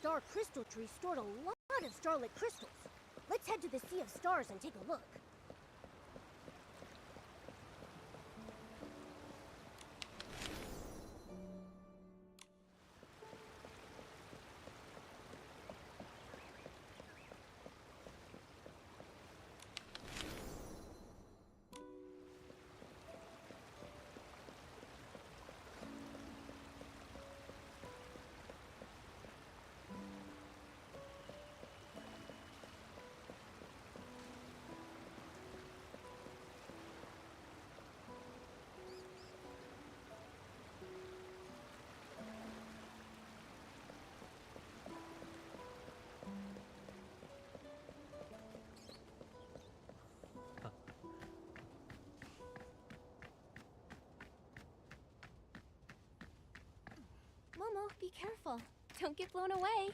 star crystal tree stored a lot of starlit crystals. Let's head to the Sea of Stars and take a look. Momo, be careful. Don't get blown away.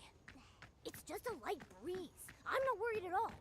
It's just a light breeze. I'm not worried at all.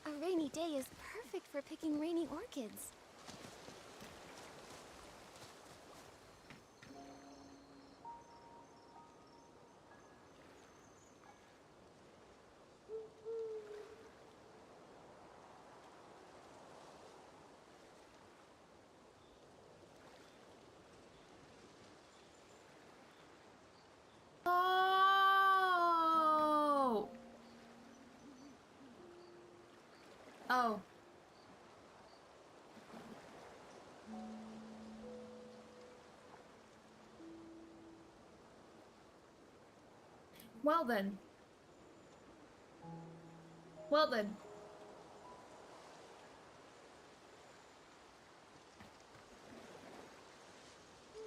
A rainy day is perfect for picking rainy orchids. Oh! Oh. Well then. Well then.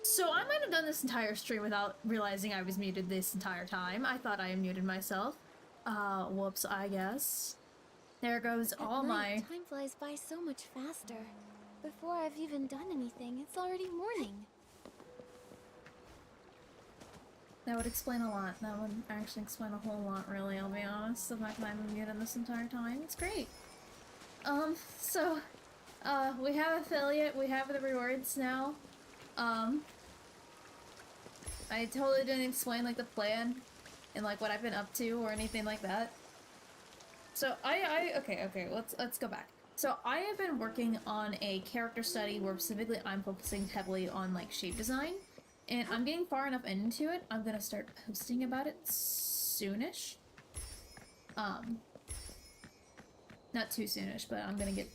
So I might have done this entire stream without realizing I was muted this entire time. I thought I muted myself. Whoops, I guess. There goes all my... Time flies by so much faster. Before I've even done anything, it's already morning. That would explain a lot. That would actually explain a whole lot, really, I'll be honest. The fact that I'm muted this entire time. It's great. We have affiliate, we have the rewards now. I totally didn't explain, like, the plan and, like, what I've been up to or anything like that. So, okay, let's go back. So, I have been working on a character study where specifically I'm focusing heavily on, like, shape design. And I'm getting far enough into it, I'm gonna start posting about it soonish. Not too soonish, but I'm gonna get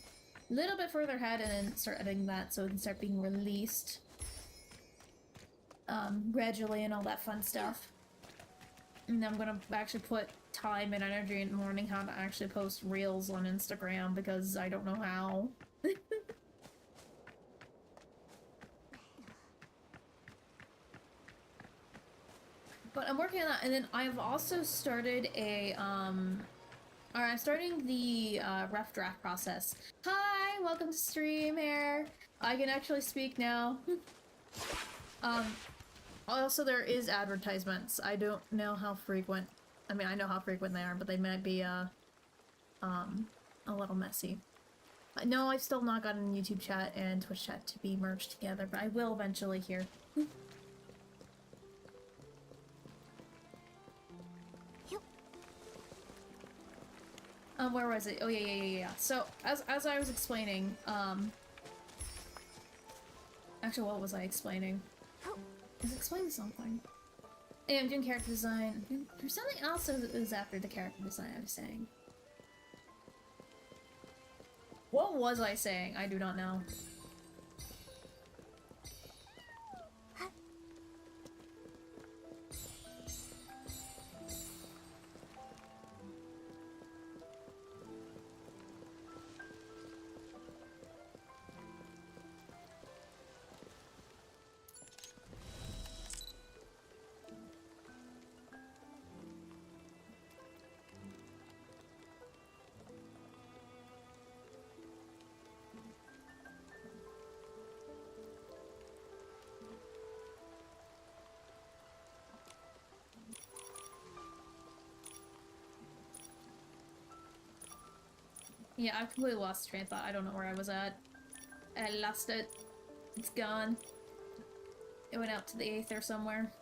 a little bit further ahead and then start editing that so it can start being released gradually and all that fun stuff. And I'm gonna actually put time and energy in learning how to actually post reels on Instagram because I don't know how. But I'm working on that, and then I've also started a, or I'm starting the, rough draft process. Hi! Welcome to stream here! I can actually speak now. Also there is advertisements. I don't know how frequent, I mean, I know how frequent they are, but they might be, a little messy. No, I've still not gotten YouTube chat and Twitch chat to be merged together, but I will eventually here. Where was it? Oh, yeah. So, as I was explaining, actually, what was I explaining? I was explaining something. Yeah, I'm doing character design. There's something else that was after the character design I was saying. What was I saying? I do not know. Yeah, I've completely lost the train of thought. I don't know where I was at. I lost it. It's gone. It went out to the aether somewhere.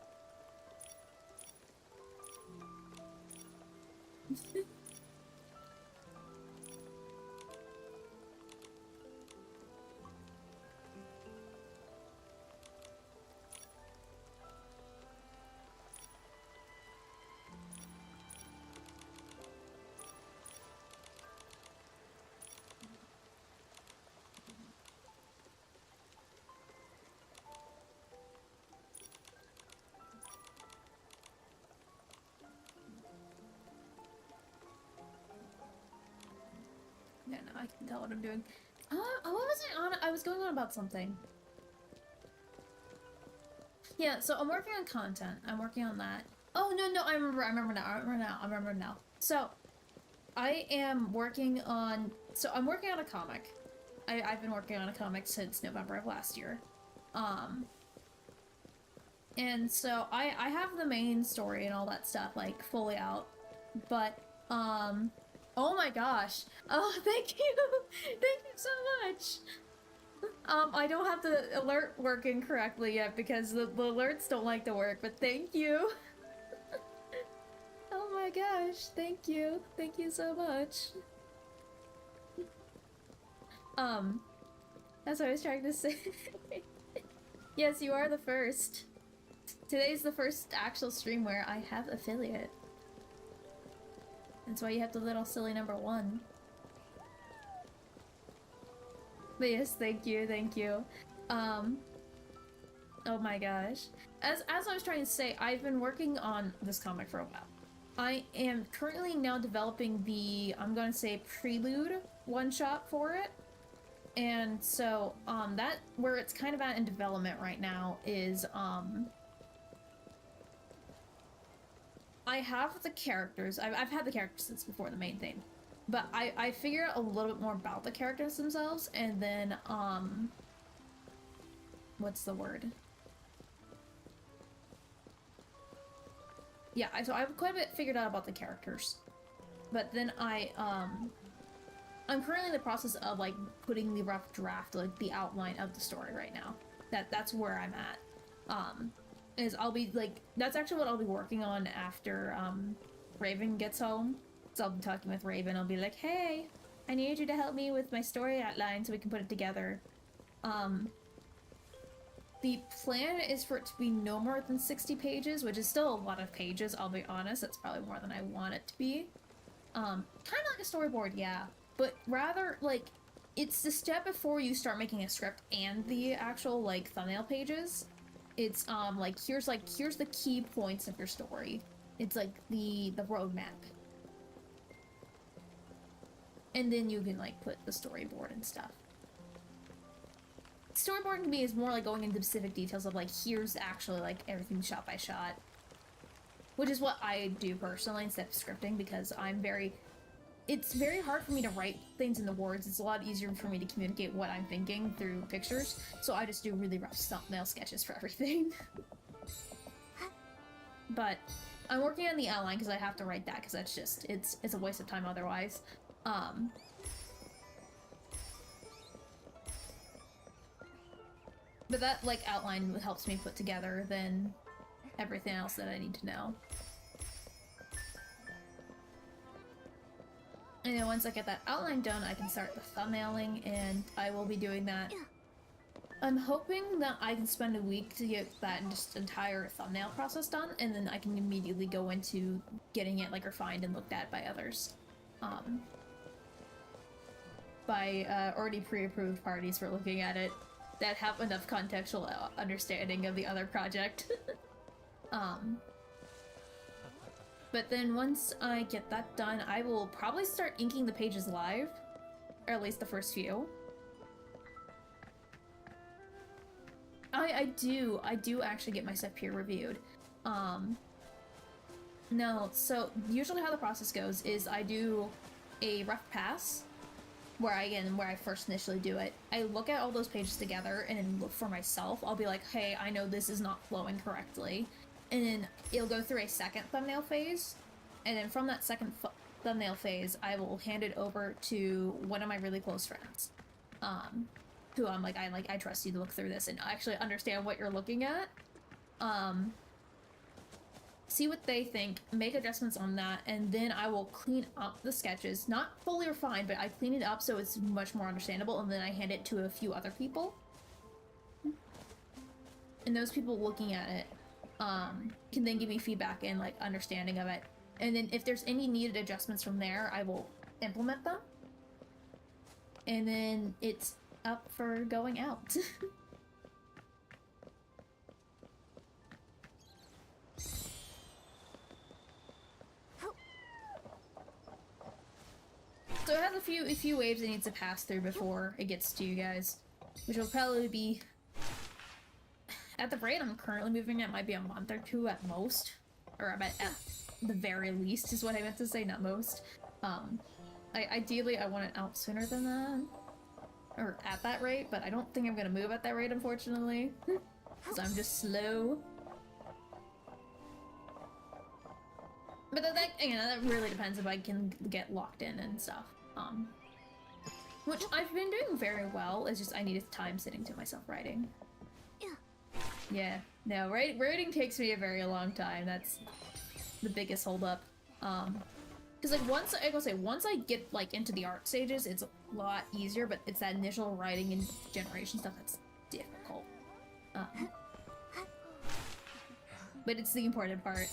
Yeah, no, I can tell what I'm doing. What was I on? I was going on about something. Yeah, so I'm working on content. I'm working on that. Oh, no, I remember now. So, I am working on... So, I'm working on a comic. I've been working on a comic since November of last year. And so, I have the main story and all that stuff, like, fully out. But, oh my gosh. Oh, thank you! Thank you so much! I don't have the alert working correctly yet because the alerts don't like to work, but thank you! Oh my gosh, thank you. Thank you so much. That's what I was trying to say. Yes, you are the first. Today's the first actual stream where I have affiliate. That's why you have the little silly number 1. But yes, thank you. Oh my gosh. As I was trying to say, I've been working on this comic for a while. I am currently now developing the, I'm gonna say, prelude one-shot for it. And so, that, where it's kind of at in development right now is, I have the characters. I've had the characters since before the main thing. But I figure out a little bit more about the characters themselves, and then, what's the word? Yeah, so I've quite a bit figured out about the characters. But then I'm currently in the process of, like, putting the rough draft, like, the outline of the story right now. That's where I'm at. Is I'll be, like, that's actually what I'll be working on after, Raven gets home. So I'll be talking with Raven. I'll be like, hey, I need you to help me with my story outline so we can put it together. The plan is for it to be no more than 60 pages, which is still a lot of pages, I'll be honest. That's probably more than I want it to be. Kind of like a storyboard, yeah. But rather, like, it's the step before you start making a script and the actual, like, thumbnail pages. It's, like, here's the key points of your story. It's, like, the roadmap. And then you can, like, put the storyboard and stuff. Storyboarding to me is more like going into specific details of, like, here's actually, like, everything shot by shot. which is what I do personally instead of scripting, because it's very hard for me to write things into words. It's a lot easier for me to communicate what I'm thinking through pictures, so I just do really rough thumbnail sketches for everything. But I'm working on the outline because I have to write that, because that's just, it's a waste of time otherwise. But that, like, outline helps me put together then everything else that I need to know. And then once I get that outline done, I can start the thumbnailing, and I will be doing that. I'm hoping that I can spend a week to get that just entire thumbnail process done, and then I can immediately go into getting it, like, refined and looked at by others. By already pre-approved parties for looking at it that have enough contextual understanding of the other project. But then once I get that done, I will probably start inking the pages live, or at least the first few. I do actually get my stuff peer reviewed. No, so usually how the process goes is I do a rough pass, where I first initially do it. I look at all those pages together and then look for myself. I'll be like, hey, I know this is not flowing correctly. And then it'll go through a second thumbnail phase. And then from that second thumbnail phase, I will hand it over to one of my really close friends. Who I'm like, I trust you to look through this and actually understand what you're looking at. See what they think, make adjustments on that, and then I will clean up the sketches. Not fully refined, but I clean it up so it's much more understandable, and then I hand it to a few other people. And those people looking at it can then give me feedback and, like, understanding of it. And then if there's any needed adjustments from there, I will implement them. And then it's up for going out. So it has a few waves it needs to pass through before it gets to you guys, which will probably be, at the rate I'm currently moving at, might be a month or two at most, or at the very least is what I meant to say, not most. Ideally I want it out sooner than that, or at that rate, but I don't think I'm gonna move at that rate, unfortunately, because I'm just slow. But that really depends if I can get locked in and stuff. Which I've been doing very well, it's just I needed time sitting to myself writing. Yeah, no, writing takes me a very long time, that's the biggest holdup. Because, like, once I get, like, into the art stages, it's a lot easier, but it's that initial writing and generation stuff that's difficult. But it's the important part.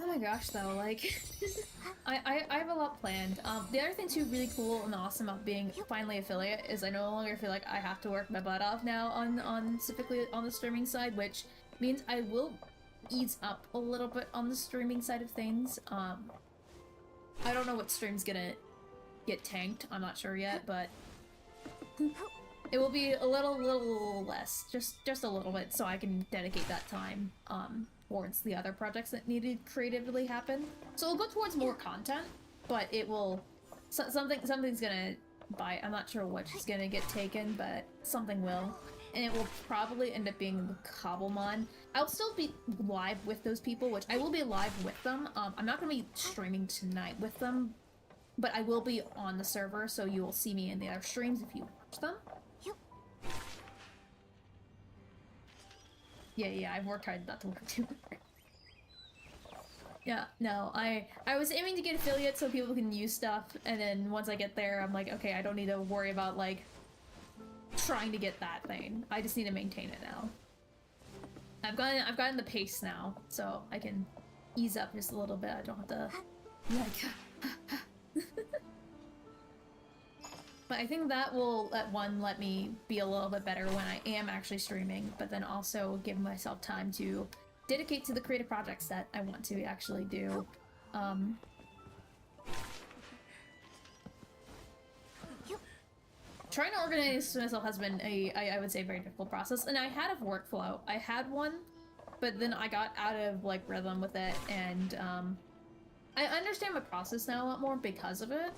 Oh my gosh, though, like, I have a lot planned. The other thing too really cool and awesome about being finally affiliate is I no longer feel like I have to work my butt off now on specifically on the streaming side, which means I will ease up a little bit on the streaming side of things. I don't know what stream's gonna get tanked, I'm not sure yet, but it will be a little less, just a little bit, so I can dedicate that time towards the other projects that need to creatively happen. So it'll go towards more content, but it will something's gonna bite. I'm not sure which is gonna get taken, but something will. And it will probably end up being the Cobblemon. I'll still be live with those people, which I will be live with them. I'm not gonna be streaming tonight with them, but I will be on the server, so you will see me in the other streams if you watch them. Yeah, I've worked hard not to work too hard. Yeah, no, I was aiming to get affiliate so people can use stuff, and then once I get there, I'm like, okay, I don't need to worry about, like, trying to get that thing. I just need to maintain it now. I've gotten the pace now, so I can ease up just a little bit. I don't have to, like, But I think that will, let me be a little bit better when I am actually streaming, but then also give myself time to dedicate to the creative projects that I want to actually do. Trying to organize myself has been I would say, a very difficult process, and I had a workflow. I had one, but then I got out of, like, rhythm with it, and, I understand my process now a lot more because of it,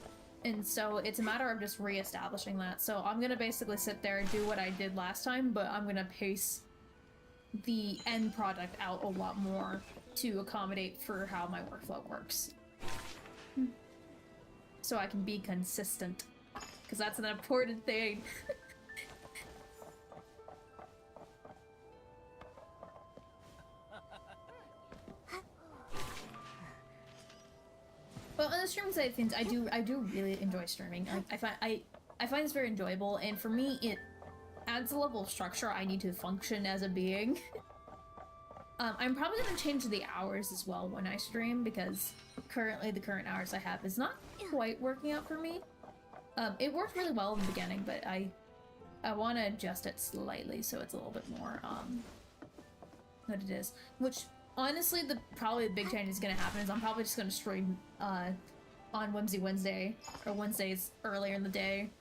and so it's a matter of just re-establishing that. So I'm gonna basically sit there and do what I did last time, but I'm gonna pace the end product out a lot more to accommodate for how my workflow works. So I can be consistent. Because that's an important thing. Well, on the streaming side of things, I do really enjoy streaming. I find this very enjoyable, and for me, it adds a level of structure I need to function as a being. I'm probably gonna change the hours as well when I stream, because currently the current hours I have is not quite working out for me. It worked really well in the beginning, but I want to adjust it slightly so it's a little bit more, what it is. Which, honestly, probably the big change is gonna happen is I'm probably just gonna stream, on Whimsy Wednesday, or Wednesdays earlier in the day.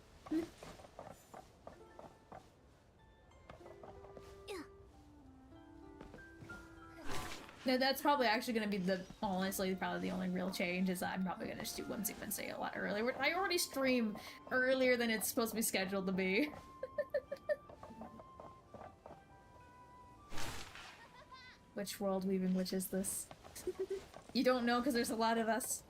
No, that's probably actually gonna be honestly, probably the only real change is that I'm probably gonna just do Whimsy Wednesday a lot earlier. I already stream earlier than it's supposed to be scheduled to be. Which world weaving witch is this? You don't know because there's a lot of us.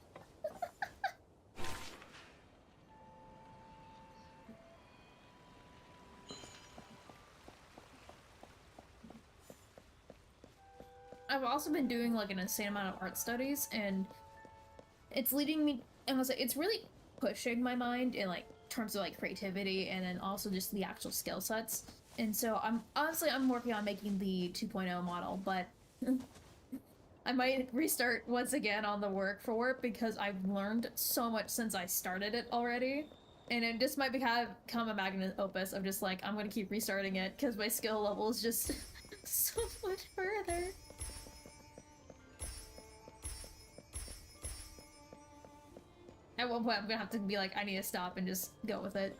I've also been doing, like, an insane amount of art studies, and it's leading me, I'm gonna say, it's really pushing my mind in, like, terms of, like, creativity, and then also just the actual skill sets. And so I'm working on making the 2.0 model, but I might restart once again on the work for it because I've learned so much since I started it already. And it just might become a magnum opus of just, like, I'm gonna keep restarting it because my skill level is just so much further. At one point, I'm gonna have to be like, I need to stop and just go with it.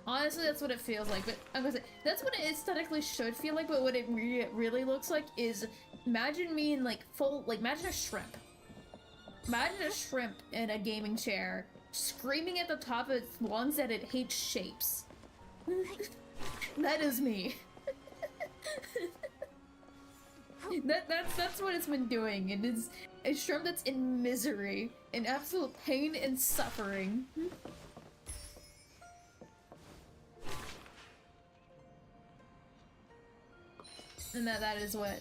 Honestly, that's what it feels like, but I'm gonna say, that's what it aesthetically should feel like, but what it really looks like is, imagine me in, like, imagine a shrimp. Imagine a shrimp in a gaming chair, screaming at the top of its lungs that it hates shapes. That is me. That's what it's been doing. It is a shrimp that's in misery, in absolute pain and suffering. And that is what,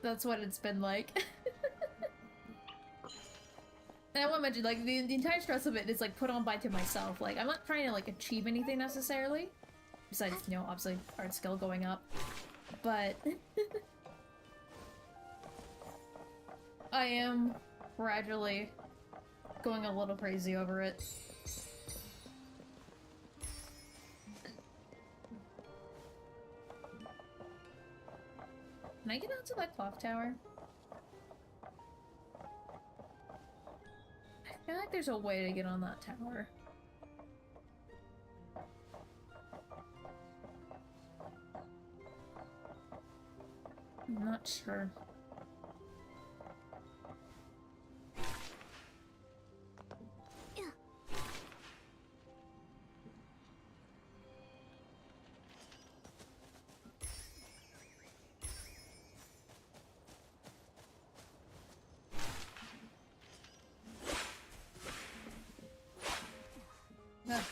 that's what it's been like. And I want to mention, like, the entire stress of it is, like, put on by to myself. Like, I'm not trying to, like, achieve anything necessarily. Besides, you know, obviously, art skill going up. But I am gradually going a little crazy over it. Can I get out to that clock tower? I feel like there's a way to get on that tower. I'm not sure.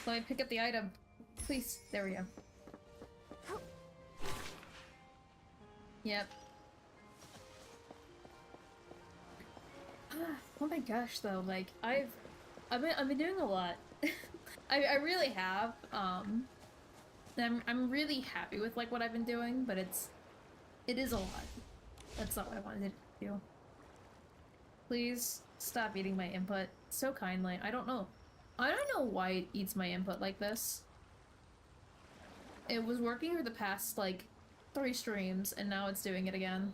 Let me pick up the item. Please. There we go. Yep. Oh my gosh, though, like, I've been doing a lot. I really have, I'm really happy with, like, what I've been doing, but it is a lot. That's not what I wanted to do. Please stop eating my input so kindly. I don't know why it eats my input like this. It was working for the past, like, 3 streams, and now it's doing it again.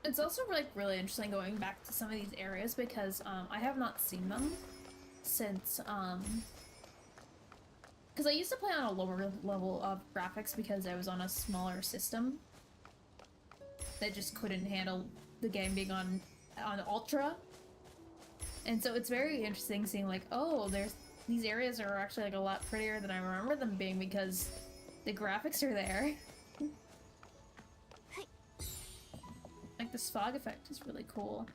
It's also like really interesting going back to some of these areas because I have not seen them since because I used to play on a lower level of graphics because I was on a smaller system that just couldn't handle the game being on ultra, and so it's very interesting seeing like, oh, there's these areas are actually like a lot prettier than I remember them being because the graphics are there. Like, this fog effect is really cool.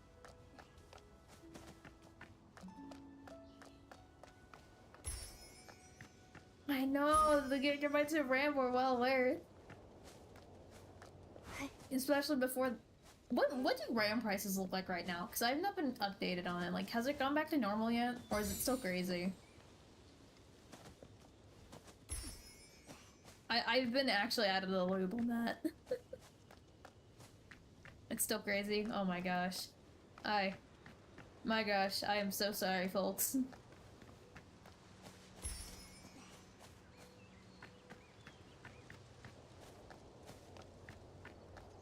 I know, the gigabytes of RAM were well worth. Especially before... What do RAM prices look like right now? Because I've not been updated on it. Like, has it gone back to normal yet? Or is it still crazy? I've been actually out of the loop on that. It's still crazy. Oh my gosh. My gosh, I am so sorry, folks.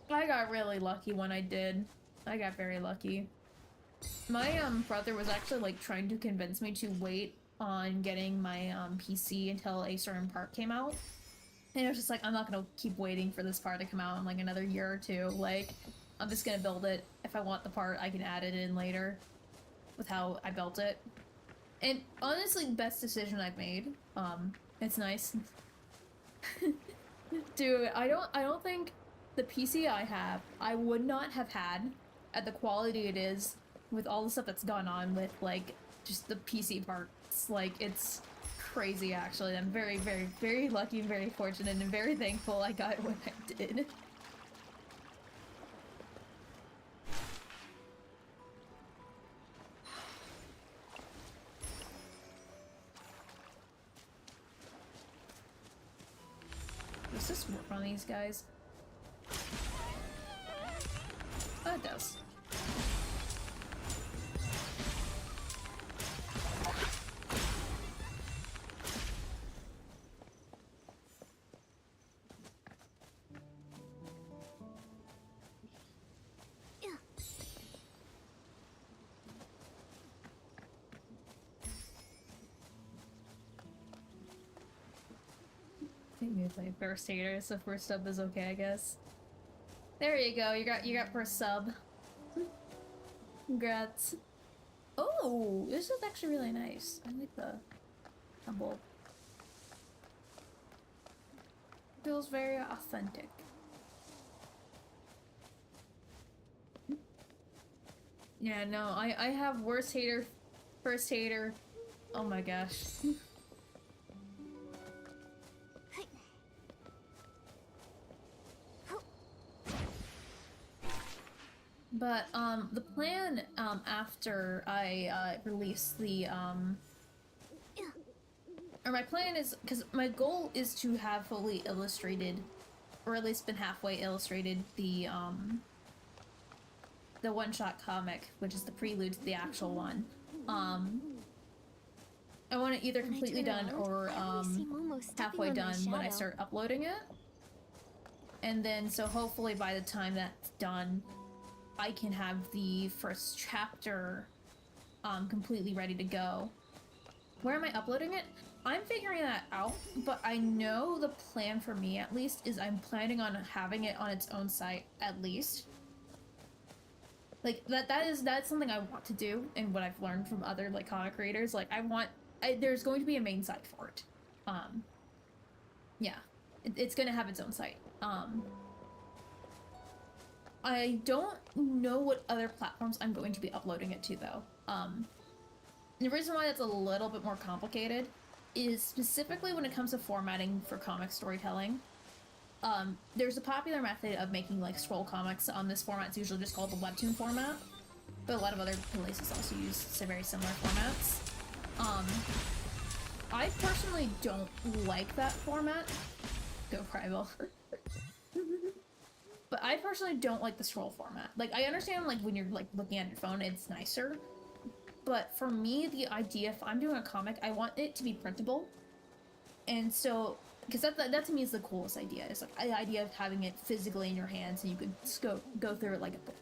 I got really lucky when I did. I got very lucky. My brother was actually like trying to convince me to wait on getting my PC until a certain part came out. And I was just like, I'm not gonna keep waiting for this part to come out in like another year or two. Like, I'm just gonna build it. If I want the part, I can add it in later with how I built it. And honestly, best decision I've made. It's nice. Dude, I don't think the PC I have, I would not have had at the quality it is with all the stuff that's gone on with, like, just the PC parts. Like, it's crazy, actually. I'm very, very, very lucky and very fortunate and very thankful I got what I did. Does this work on these guys? Oh, it does. I think we play first hater, so first sub is okay, I guess. There you go, you got first sub. Congrats. Oh, this is actually really nice. I like the humble. Feels very authentic. Yeah, no, I have worst hater, first hater. Oh my gosh. But, the plan, after I, release the, or my plan is, because my goal is to have fully illustrated, or at least been halfway illustrated, the one-shot comic, which is the prelude to the actual one. I want it either completely done or, halfway done when I start uploading it. And then, so hopefully by the time that's done, I can have the first chapter completely ready to go. Where am I uploading it? I'm figuring that out, but I know the plan for me at least is I'm planning on having it on its own site at least. Like that's something I want to do, and what I've learned from other like comic creators. Like there's going to be a main site for it. Yeah, it's gonna have its own site. I don't know what other platforms I'm going to be uploading it to, though. The reason why that's a little bit more complicated is specifically when it comes to formatting for comic storytelling. There's a popular method of making, like, scroll comics. This format's usually just called the webtoon format. but a lot of other places also use very similar formats. I personally don't like that format. Go Primal. But I personally don't like the scroll format. Like, I understand, like, when you're, like, looking at your phone, it's nicer. But for me, the idea, if I'm doing a comic, I want it to be printable. And so, because that to me is the coolest idea. It's like the idea of having it physically in your hands and you could go through it like a book.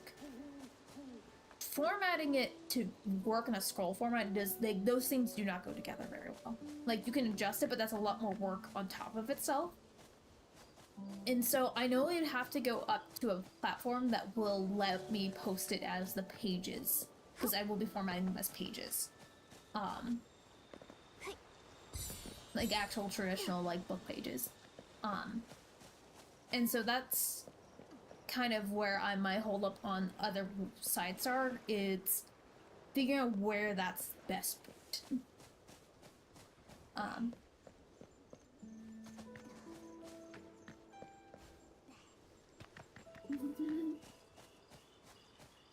Formatting it to work in a scroll format, those things do not go together very well. Like, you can adjust it, but that's a lot more work on top of itself. And so I know it'd have to go up to a platform that will let me post it as the pages, because I will be formatting them as pages. Like actual traditional, like, book pages. And so that's kind of where my hold up on other sites are. It's figuring out where that's best put.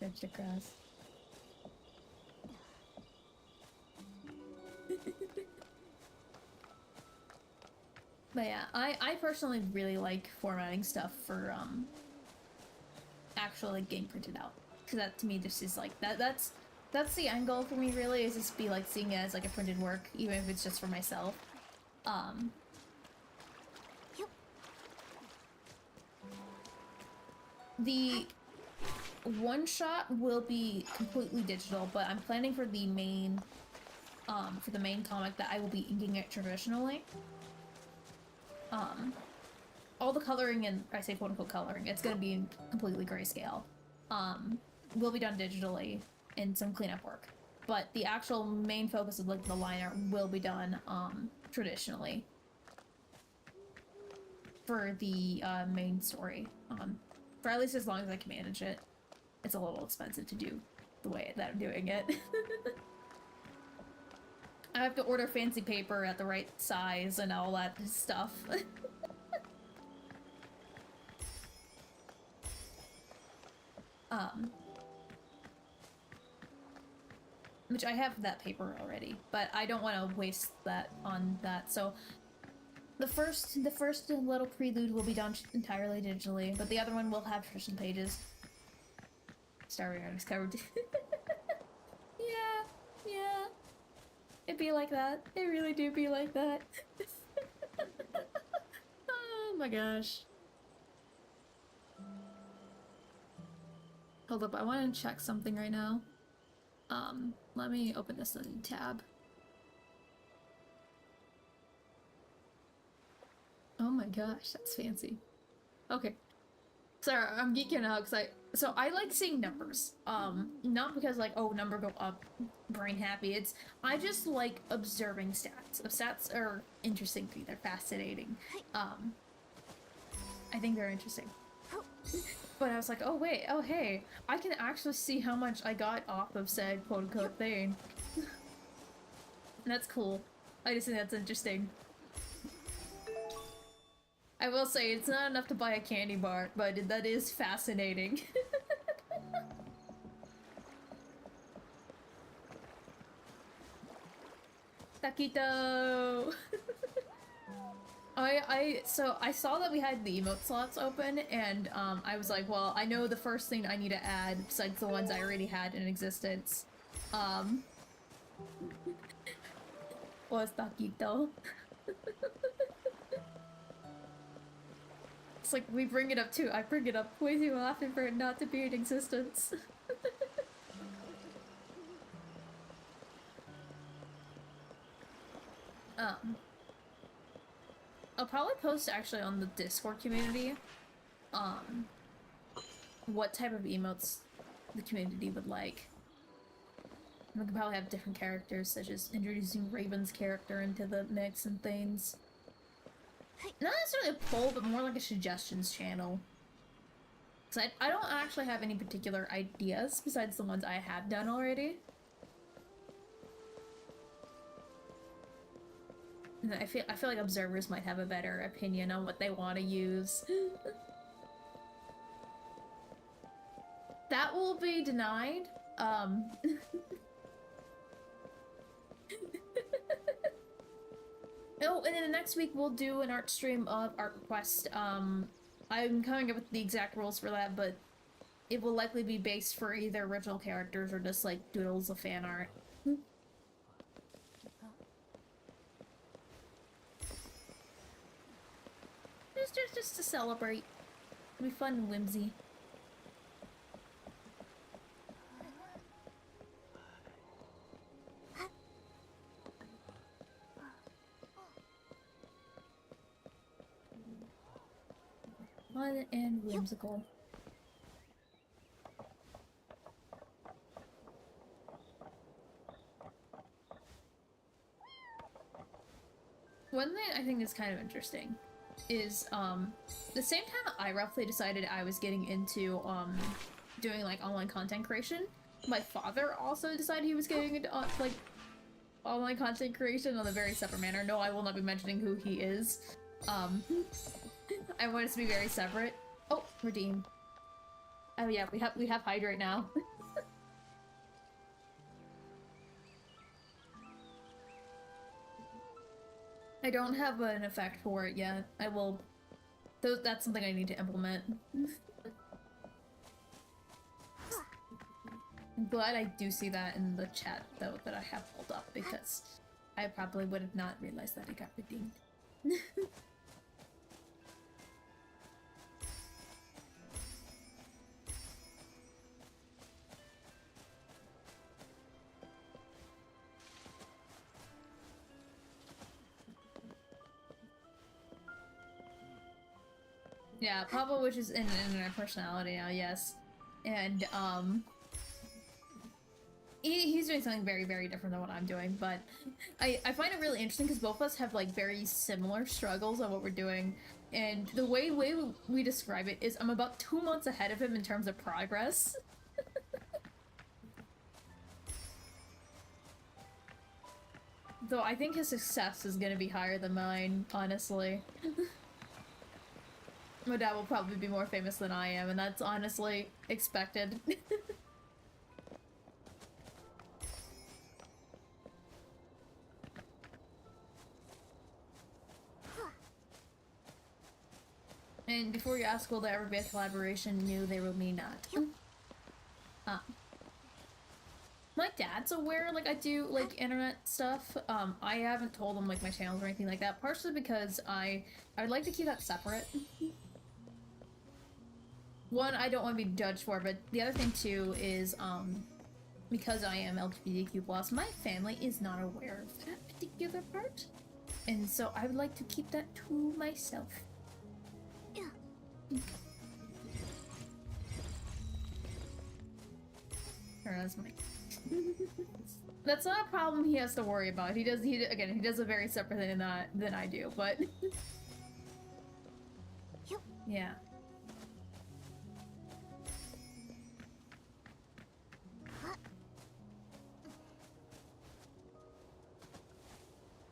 Touch the grass. But yeah, I personally really like formatting stuff for actually like getting printed out, because that to me just is like that's the end goal for me, really, is just be like seeing it as like a printed work, even if it's just for myself. The one shot will be completely digital, but I'm planning for the main comic that I will be inking it traditionally. All the coloring, and I say quote-unquote coloring, it's gonna be completely grayscale. Will be done digitally and some cleanup work. But the actual main focus of, like, the line art will be done, traditionally. For the, main story. For at least as long as I can manage it. It's a little expensive to do the way that I'm doing it. I have to order fancy paper at the right size and all that stuff. Which I have that paper already, but I don't want to waste that on that. So the first little prelude will be done entirely digitally, but the other one will have traditional pages. Starry Art is covered. Yeah. It be like that. It really do be like that. Oh my gosh. Hold up, I want to check something right now. Let me open this in tab. Oh my gosh, that's fancy. Okay. Sorry, I'm geeking out because so I like seeing numbers. Not because, like, oh, number go up, brain happy. I just like observing stats. Stats are interesting to me. They're fascinating. I think they're interesting. But I was like, oh wait, oh hey, I can actually see how much I got off of said quote-unquote thing. And that's cool. I just think that's interesting. I will say, it's not enough to buy a candy bar, but that is fascinating. Taquito! So I saw that we had the emote slots open, and I was like, well, I know the first thing I need to add, besides the ones I already had in existence, was taquito. It's like, we bring it up too. I bring it up way too often for it not to be in existence. I'll probably post actually on the Discord community, what type of emotes the community would like. And we could probably have different characters, such as introducing Raven's character into the mix and things. Not necessarily a poll, but more like a suggestions channel. Because I don't actually have any particular ideas besides the ones I have done already. And I feel like observers might have a better opinion on what they want to use. That will be denied. Um... Oh, and then the next week we'll do an art stream of Art Request. I'm coming up with the exact rules for that, but it will likely be based for either original characters or just like doodles of fan art. Just to celebrate. It'll be fun and whimsy. Fun and whimsical. One thing I think is kind of interesting is, the same time I roughly decided I was getting into, doing, like, online content creation, my father also decided he was getting into, like, online content creation on a very separate manner. No, I will not be mentioning who he is. I want us to be very separate. Oh, redeem. Oh yeah, we have hydrate now. I don't have an effect for it yet. I will. That's something I need to implement. I'm glad I do see that in the chat though that I have pulled up because I probably would have not realized that it got redeemed. Yeah, Papa, which is in their personality now, yes. And, he's doing something very, very different than what I'm doing, but I find it really interesting because both of us have, like, very similar struggles on what we're doing, and the way we describe it is I'm about 2 months ahead of him in terms of progress. Though I think his success is gonna be higher than mine, honestly. My dad will probably be more famous than I am, and that's honestly expected. And before you ask, will there ever be a collaboration? No, there will be not. My dad's aware, like, I do, like, internet stuff. I haven't told him, like, my channels or anything like that, partially because I'd like to keep that separate. One, I don't want to be judged for, but the other thing, too, is, because I am LGBTQ+, my family is not aware of that particular part. And so I would like to keep that to myself. That's my... That's not a problem he has to worry about. He does a very separate thing than I do, but... Yeah.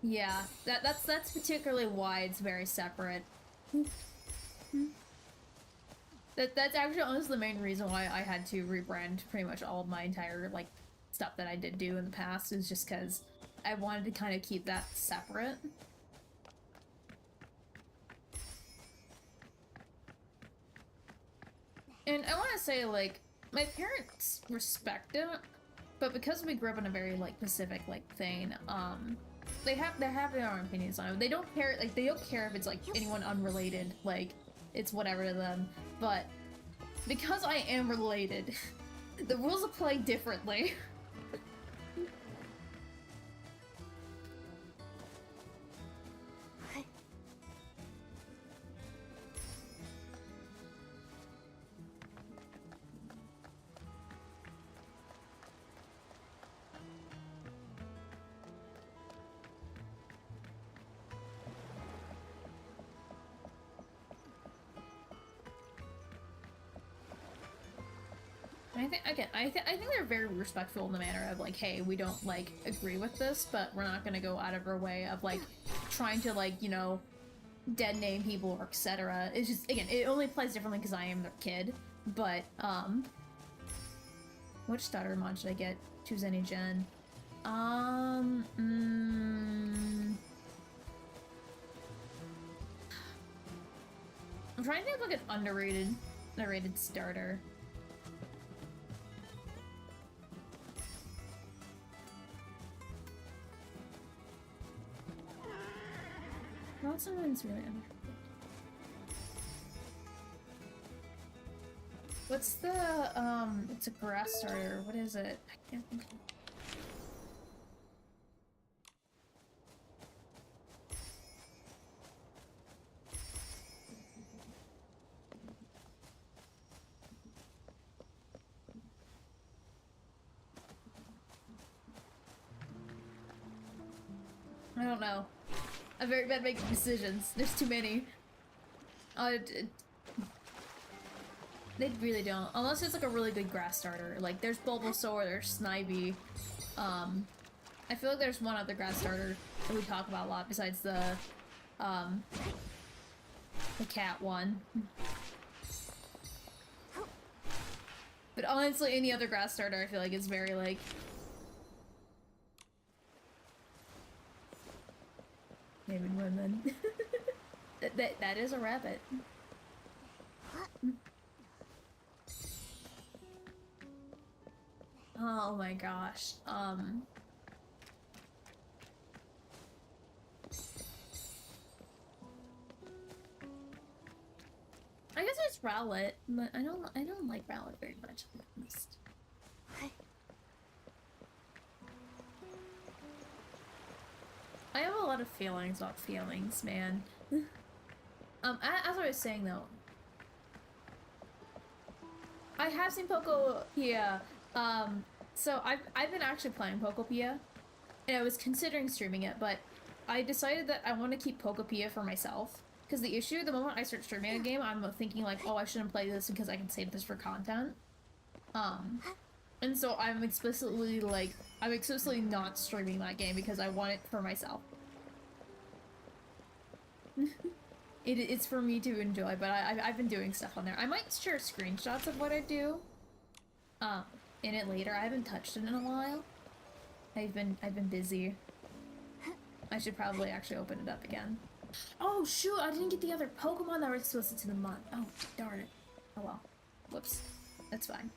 Yeah, that's particularly why it's very separate. That's actually honestly the main reason why I had to rebrand pretty much all of my entire, like, stuff that I did do in the past, is just because I wanted to kind of keep that separate. And I want to say, like, my parents respect it, but because we grew up in a very, like, Pacific, like, thing, they have their own opinions on it. They don't care, like, they don't care if it's, like, anyone unrelated, like, it's whatever to them, but because I am related, the rules apply differently. I think they're very respectful in the manner of, like, hey, we don't, like, agree with this, but we're not gonna go out of our way of, like, trying to, like, you know, dead name people or etc. It's just, again, it only applies differently because I am their kid, but, Which starter mod should I get? Choose any gen. I'm trying to have like an underrated starter. Not someone's really underrated. What's the, it's a grass starter. What is it? I can't think of it. I don't know. I'm very bad at making decisions. There's too many. They really don't. Unless it's like a really good grass starter. Like, there's Bulbasaur, there's Snivy. I feel like there's one other grass starter that we talk about a lot besides the cat one. But honestly, any other grass starter I feel like is very, like... Maybe women. That is a rabbit. Oh my gosh. I guess it's Rowlet, but I don't like Rowlet very much, to be honest. I have a lot of feelings about feelings, man. As I was saying though, I have seen Pokopia. So I've been actually playing Pokopia, and I was considering streaming it, but I decided that I want to keep Pokopia for myself. Because the issue, the moment I start streaming a game, I'm thinking like, oh, I shouldn't play this because I can save this for content. And so I'm explicitly not streaming that game because I want it for myself. It's for me to enjoy, but I've been doing stuff on there. I might share screenshots of what I do in it later. I haven't touched it in a while. I've been busy. I should probably actually open it up again. Oh shoot, I didn't get the other Pokemon that were explicit to the mod. Oh, darn it. Oh well. Whoops. That's fine.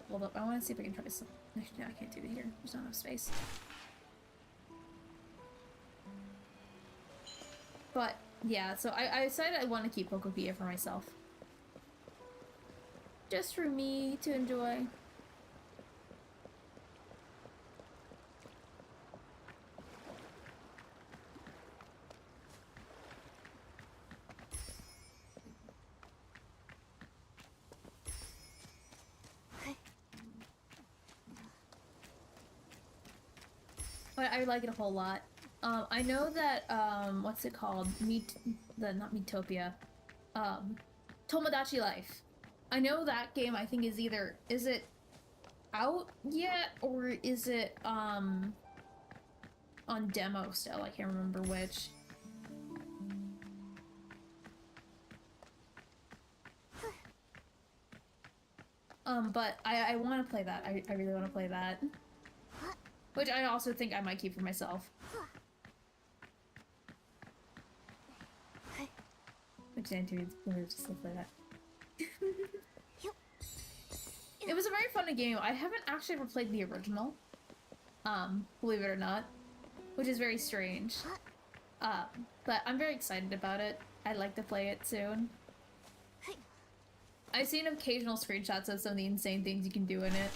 Hold up, I want to see if I can try some. No, I can't do it here. There's not enough space. But, yeah, so I decided I want to keep Pokopia for myself. Just for me to enjoy. But I like it a whole lot. I know that, what's it called? Not Miitopia. Tomodachi Life. I know that game, I think, is it out yet, or is it, on demo still? I can't remember which. But I want to play that. I really want to play that. Which I also think I might keep for myself. Which Anthony just to play that. It was a very fun game. I haven't actually ever played the original. Believe it or not. Which is very strange. But I'm very excited about it. I'd like to play it soon. I've seen occasional screenshots of some of the insane things you can do in it.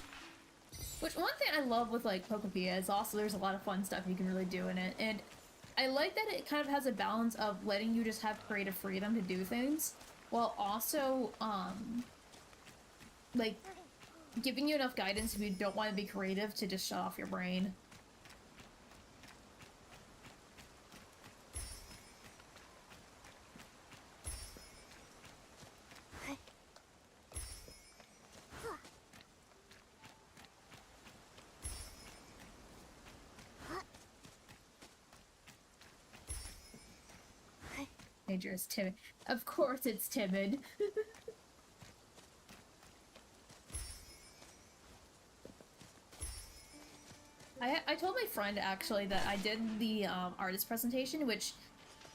Which, one thing I love with, like, Pokopia is also there's a lot of fun stuff you can really do in it, and I like that it kind of has a balance of letting you just have creative freedom to do things, while also, like, giving you enough guidance if you don't want to be creative to just shut off your brain. Major is timid. Of course it's timid. I told my friend actually that I did the artist presentation, which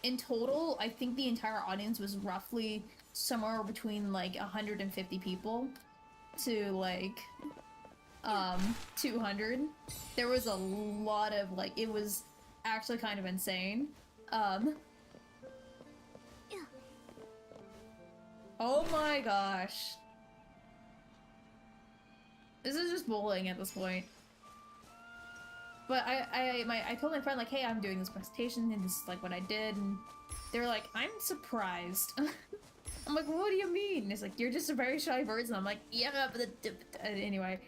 in total I think the entire audience was roughly somewhere between like 150 people to like 200. There was a lot of like, it was actually kind of insane. Oh my gosh. This is just bullying at this point. But I told my friend like, hey, I'm doing this presentation and this is like what I did, and they were like, I'm surprised. I'm like, what do you mean? And it's like, you're just a very shy person. I'm like, yeah, but anyway.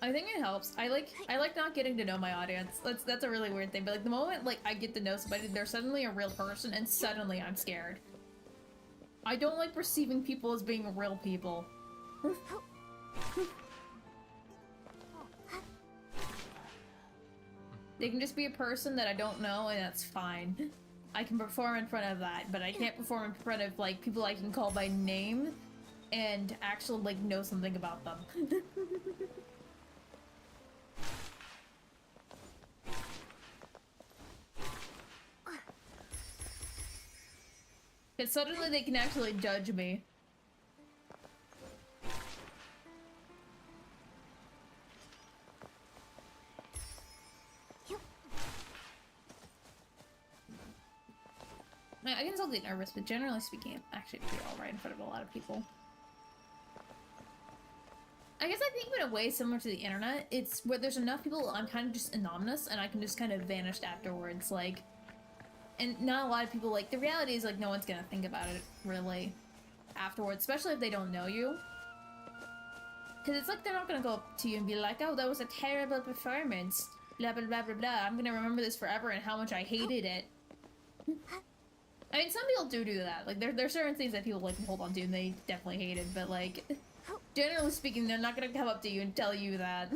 I think it helps. I like not getting to know my audience. That's a really weird thing. But like the moment like I get to know somebody, they're suddenly a real person, and suddenly I'm scared. I don't like perceiving people as being real people. They can just be a person that I don't know, and that's fine. I can perform in front of that, but I can't perform in front of like people I can call by name and actually like know something about them. Because suddenly they can actually judge me. I can still get nervous, but generally speaking, I'm actually pretty alright in front of a lot of people. I guess I think in a way similar to the internet, it's where there's enough people, I'm kind of just anonymous, and I can just kind of vanish afterwards, like... And not a lot of people, like, the reality is, like, no one's gonna think about it, really, afterwards, especially if they don't know you. Because it's like they're not gonna go up to you and be like, oh, that was a terrible performance, blah blah blah blah blah, I'm gonna remember this forever and how much I hated it. I mean, some people do that, like, there are certain things that people, like, hold on to and they definitely hate it, but, like, generally speaking, they're not gonna come up to you and tell you that.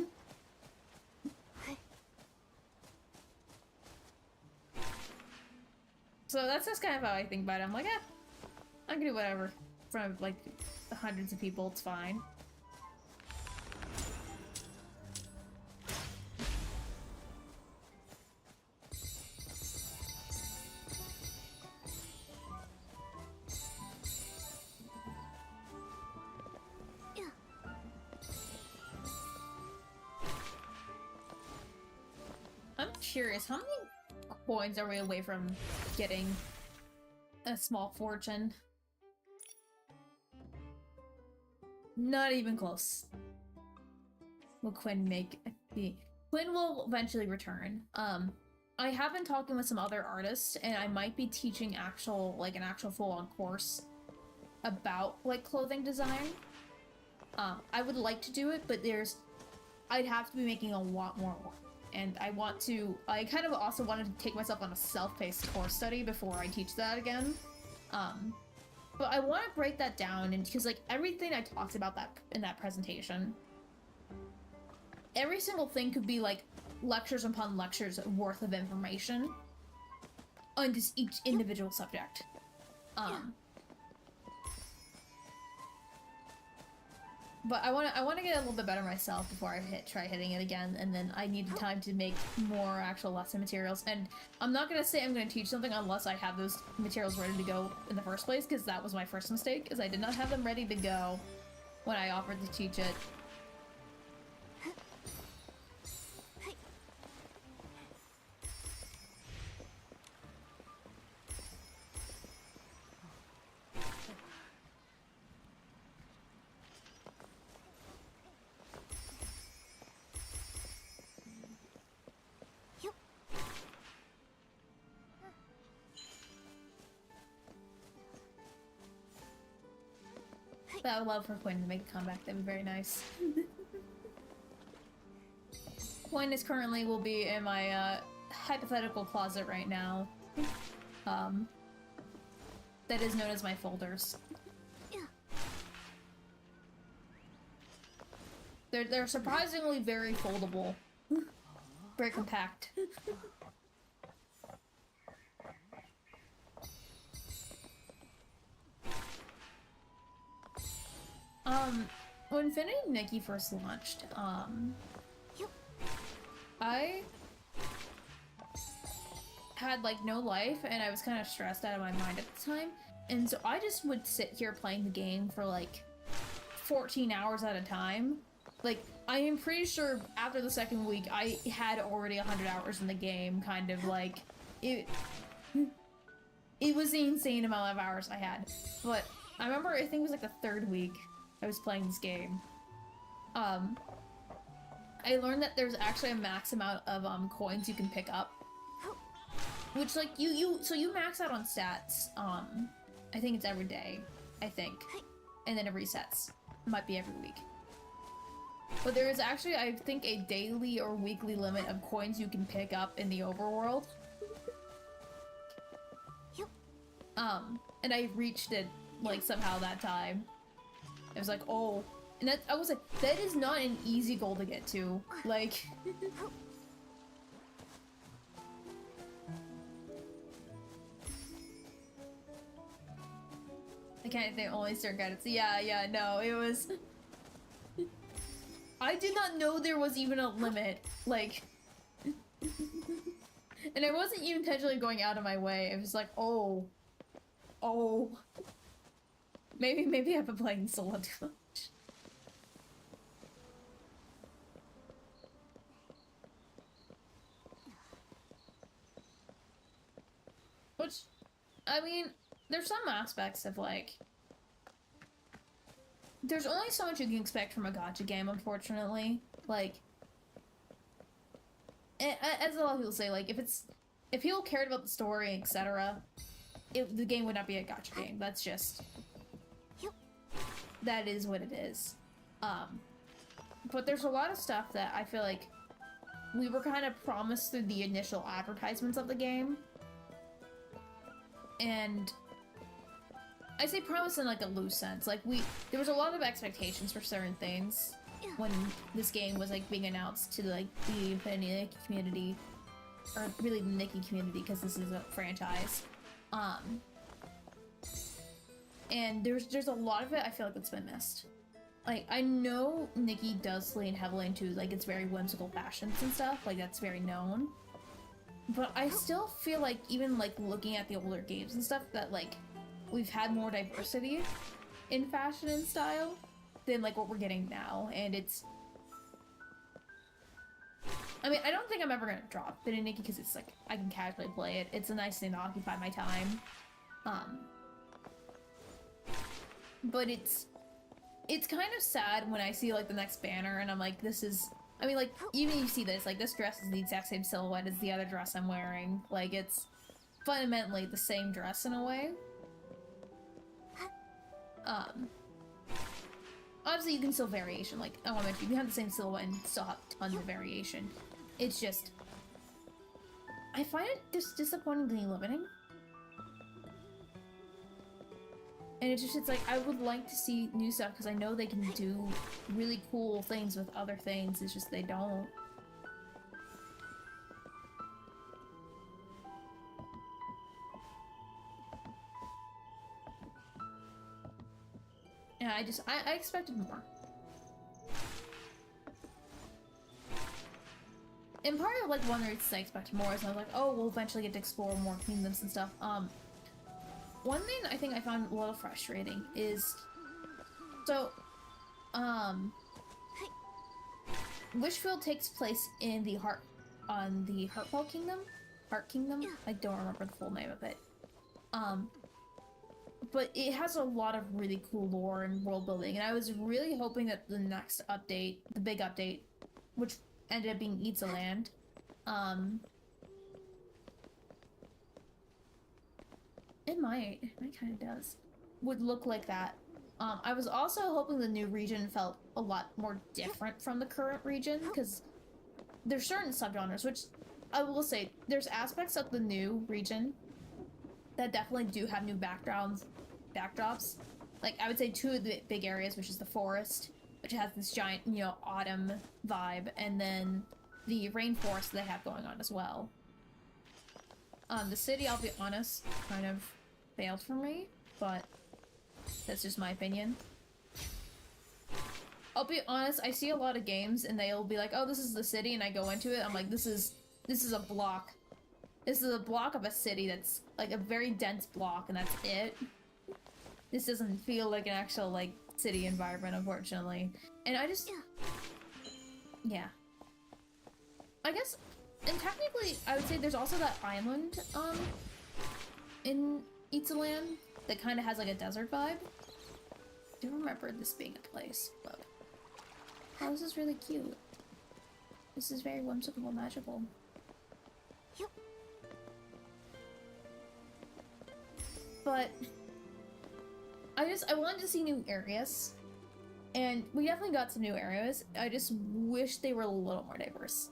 So that's just kind of how I think about it. I'm like, eh, I can do whatever. In front of, like, hundreds of people, it's fine. I'm curious, how many coins are we away from getting a small fortune? Not even close. Will Quinn make the... Quinn will eventually return. I have been talking with some other artists, and I might be teaching an actual full-on course about, like, clothing design. I would like to do it, but I'd have to be making a lot more work. And I kind of also wanted to take myself on a self-paced course study before I teach that again. But I want to break that down, and because, like, everything I talked about in that presentation, every single thing could be, like, lectures upon lectures worth of information on just each individual subject. But I want to get a little bit better myself before I try hitting it again, and then I need time to make more actual lesson materials. And I'm not gonna say I'm gonna teach something unless I have those materials ready to go in the first place, because that was my first mistake, is I did not have them ready to go when I offered to teach it. But I would love for Quinn to make a comeback. That'd be very nice. Quinn will be in my hypothetical closet right now. That is known as my folders. They're surprisingly very foldable. Very compact. when Finn and Nikki first launched, I had like no life and I was kind of stressed out of my mind at the time, and so I just would sit here playing the game for like 14 hours at a time. Like, I am pretty sure after the second week I had already 100 hours in the game, kind of like it was the insane amount of hours I had. But I remember, I think it was like the third week I was playing this game, I learned that there's actually a max amount of coins you can pick up, which like so you max out on stats. I think it's every day, I think, and then it resets. It might be every week, but there is actually, I think, a daily or weekly limit of coins you can pick up in the overworld. And I reached it like somehow that time. I was like, oh. And that, I was like, that is not an easy goal to get to. Like, I can't think only certain guidance. Yeah, no, it was. I did not know there was even a limit. Like, and I wasn't even intentionally going out of my way. It was like, oh. Maybe I've been playing solo too much. Which, I mean, there's some aspects of, like, there's only so much you can expect from a gacha game, unfortunately. Like, as a lot of people say, like, if people cared about the story, etc., the game would not be a gacha game. That's just, that is what it is. But there's a lot of stuff that I feel like we were kind of promised through the initial advertisements of the game. And I say promise in like a loose sense. Like, there was a lot of expectations for certain things when this game was like being announced to like the Nikki community, or really the Nikki community, because this is a franchise. And there's a lot of it I feel like it's been missed. Like, I know Nikki does lean heavily into like its very whimsical fashions and stuff, like that's very known. But I still feel like, even like looking at the older games and stuff, that like we've had more diversity in fashion and style than like what we're getting now, and it's, I mean, I don't think I'm ever gonna drop Finn and Nikki because it's like I can casually play it. It's a nice thing to occupy my time. But it's kind of sad when I see like the next banner and I'm like, this is, I mean, like, even you see this, like, this dress is the exact same silhouette as the other dress I'm wearing. Like, it's fundamentally the same dress in a way. Obviously you can still variation, like, oh, I mentioned, you can have the same silhouette and still have tons of variation. It's just, I find it just disappointingly limiting. And it's like, I would like to see new stuff, because I know they can do really cool things with other things, it's just they don't. Yeah, I expected more. And part of like one of the reasons I expected more is I was like, oh, we'll eventually get to explore more kingdoms and stuff. One thing I think I found a little frustrating is, so, Wishfield takes place in the Heartfall Kingdom? Heart Kingdom? I don't remember the full name of it. But it has a lot of really cool lore and world building, and I was really hoping that the next update, the big update, which ended up being Eats a Land, it might kind of does, would look like that. I was also hoping the new region felt a lot more different from the current region, because there's certain subgenres, which I will say, there's aspects of the new region that definitely do have new backdrops. Like, I would say two of the big areas, which is the forest, which has this giant, you know, autumn vibe, and then the rainforest they have going on as well. The city, I'll be honest, kind of failed for me, but that's just my opinion. I'll be honest, I see a lot of games and they'll be like, oh, this is the city, and I go into it, I'm like, this is a block. This is a block of a city that's like a very dense block, and that's it. This doesn't feel like an actual like city environment, unfortunately. And I just, yeah. I guess, and technically, I would say there's also that island in Itzaland that kind of has like a desert vibe. I do remember this being a place. Look. Oh, this is really cute. This is very whimsical and magical. Yep. But I wanted to see new areas, and we definitely got some new areas. I just wish they were a little more diverse.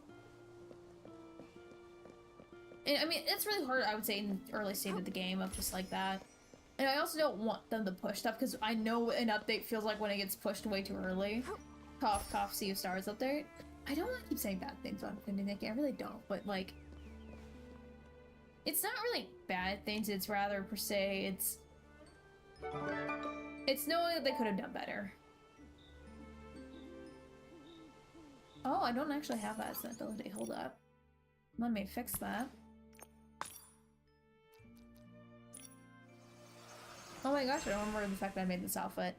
And I mean, it's really hard, I would say, in the early state of the game of just like that. And I also don't want them to push stuff, because I know an update feels like when it gets pushed way too early. Cough, cough, Sea of Stars update. I don't want to keep saying bad things about Nikki, I really don't, but like... It's not really bad things, it's rather, per se, it's knowing that they could have done better. Oh, I don't actually have that as an ability, hold up. Let me fix that. Oh my gosh, I don't remember the fact that I made this outfit.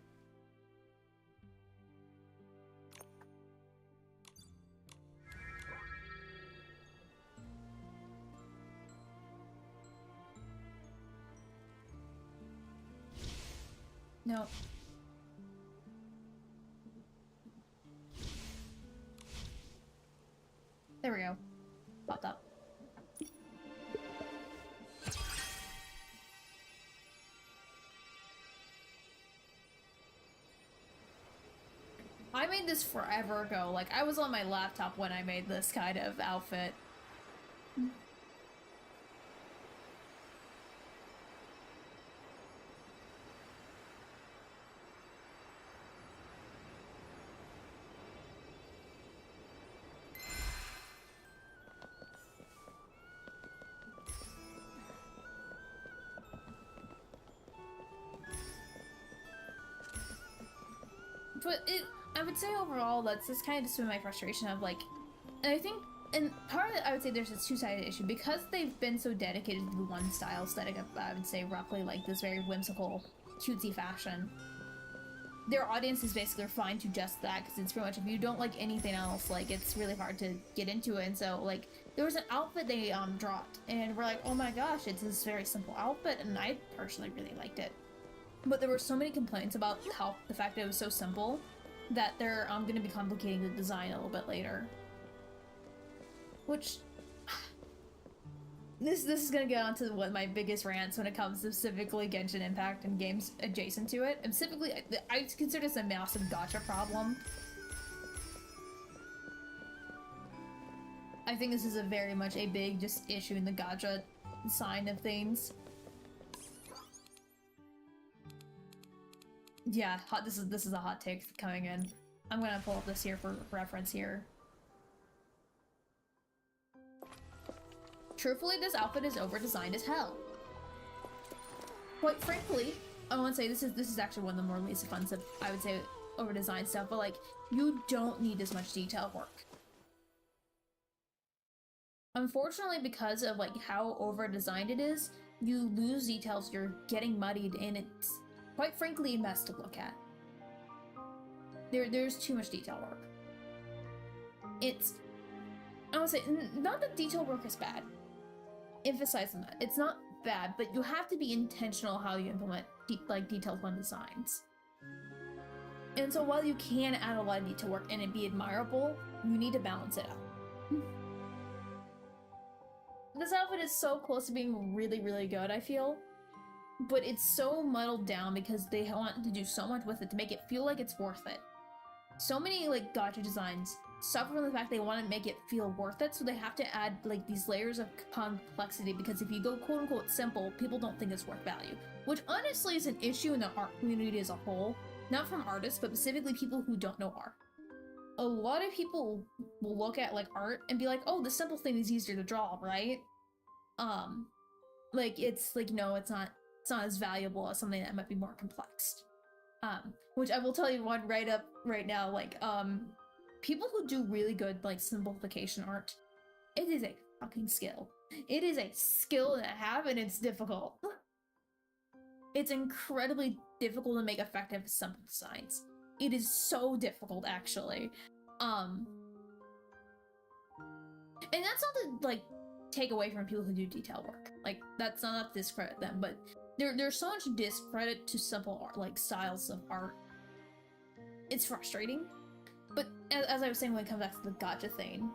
No. There we go. Popped up. I made this forever ago. Like, I was on my laptop when I made this kind of outfit. But I would say overall, that's kind of just been my frustration of like, and I think, and part of it, I would say there's a two-sided issue, because they've been so dedicated to the one style aesthetic of, I would say, roughly like this very whimsical, cutesy fashion. Their audience is basically refined to just that, because it's pretty much, if you don't like anything else, like, it's really hard to get into it, and so, like, there was an outfit they, dropped, and we're like, oh my gosh, it's this very simple outfit, and I personally really liked it. But there were so many complaints about how the fact that it was so simple that they're going to be complicating the design a little bit later. Which this is going to get onto one of my biggest rants when it comes to specifically Genshin Impact and games adjacent to it. And specifically, I consider this a massive gacha problem. I think this is a very much a big just issue in the gacha side of things. Yeah, this is a hot take coming in. I'm gonna pull up this here for reference here. Truthfully, this outfit is over-designed as hell. Quite frankly, I want to say this is actually one of the more least offensive, I would say, over-designed stuff, but like, you don't need as much detail work. Unfortunately, because of like how over-designed it is, you lose details, you're getting muddied, and it's quite frankly a mess to look at. There's too much detail work. It's, I want to say, not that detail work is bad. Emphasizing that. It's not bad, but you have to be intentional how you implement detailed one designs. And so while you can add a lot of detail work and it be admirable, you need to balance it out. This outfit is so close to being really, really good, I feel. But it's so muddled down because they want to do so much with it to make it feel like it's worth it. So many like gacha designs suffer from the fact they want to make it feel worth it, so they have to add like these layers of complexity, because if you go quote-unquote simple, people don't think it's worth value. Which honestly is an issue in the art community as a whole. Not from artists, but specifically people who don't know art. A lot of people will look at like art and be like, oh, the simple thing is easier to draw, right? Like it's like, no, it's not as valuable as something that might be more complex. Which I will tell you one right now, like, people who do really good, like, simplification art, it is a fucking skill. It is a skill to have, and it's difficult. It's incredibly difficult to make effective simple designs. It is so difficult, actually. And that's not to, like, take away from people who do detail work. Like, that's not to discredit them, but there's so much discredit to simple art, like, styles of art. It's frustrating. But as I was saying when it comes back to the gacha thing,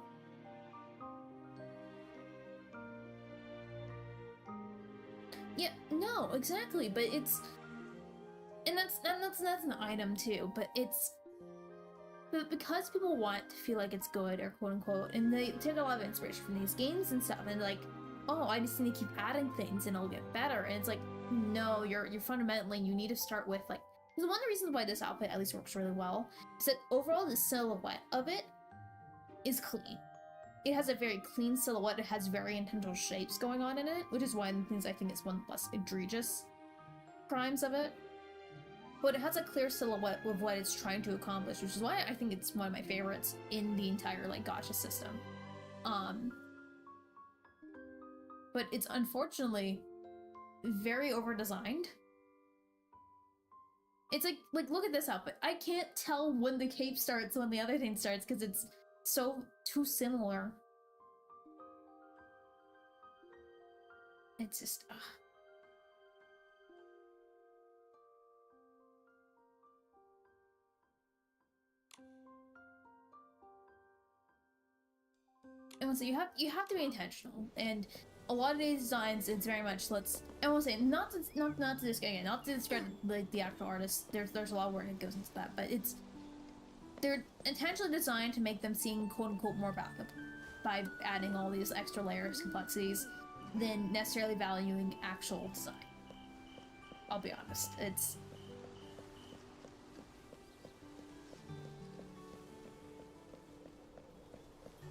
yeah, no, exactly, but it's, and that's an item too, but it's, but because people want to feel like it's good, or quote unquote, and they take a lot of inspiration from these games and stuff, and like, oh, I just need to keep adding things and it'll get better, and it's like, no, you're fundamentally, you need to start with, like, because one of the reasons why this outfit at least works really well is that overall the silhouette of it is clean. It has a very clean silhouette, it has very intentional shapes going on in it, which is one of the things I think is one of the less egregious crimes of it. But it has a clear silhouette of what it's trying to accomplish, which is why I think it's one of my favorites in the entire, like, gacha system. But it's unfortunately very over-designed. It's like, look at this outfit. I can't tell when the cape starts when the other thing starts because it's so too similar. It's just, ugh. And so you have to be intentional, and a lot of these designs, it's very much, I will say, not to discredit like the actual artists. There's a lot of work that goes into that, but they're intentionally designed to make them seem quote unquote more backup by adding all these extra layers, complexities, than necessarily valuing actual design. I'll be honest, it's.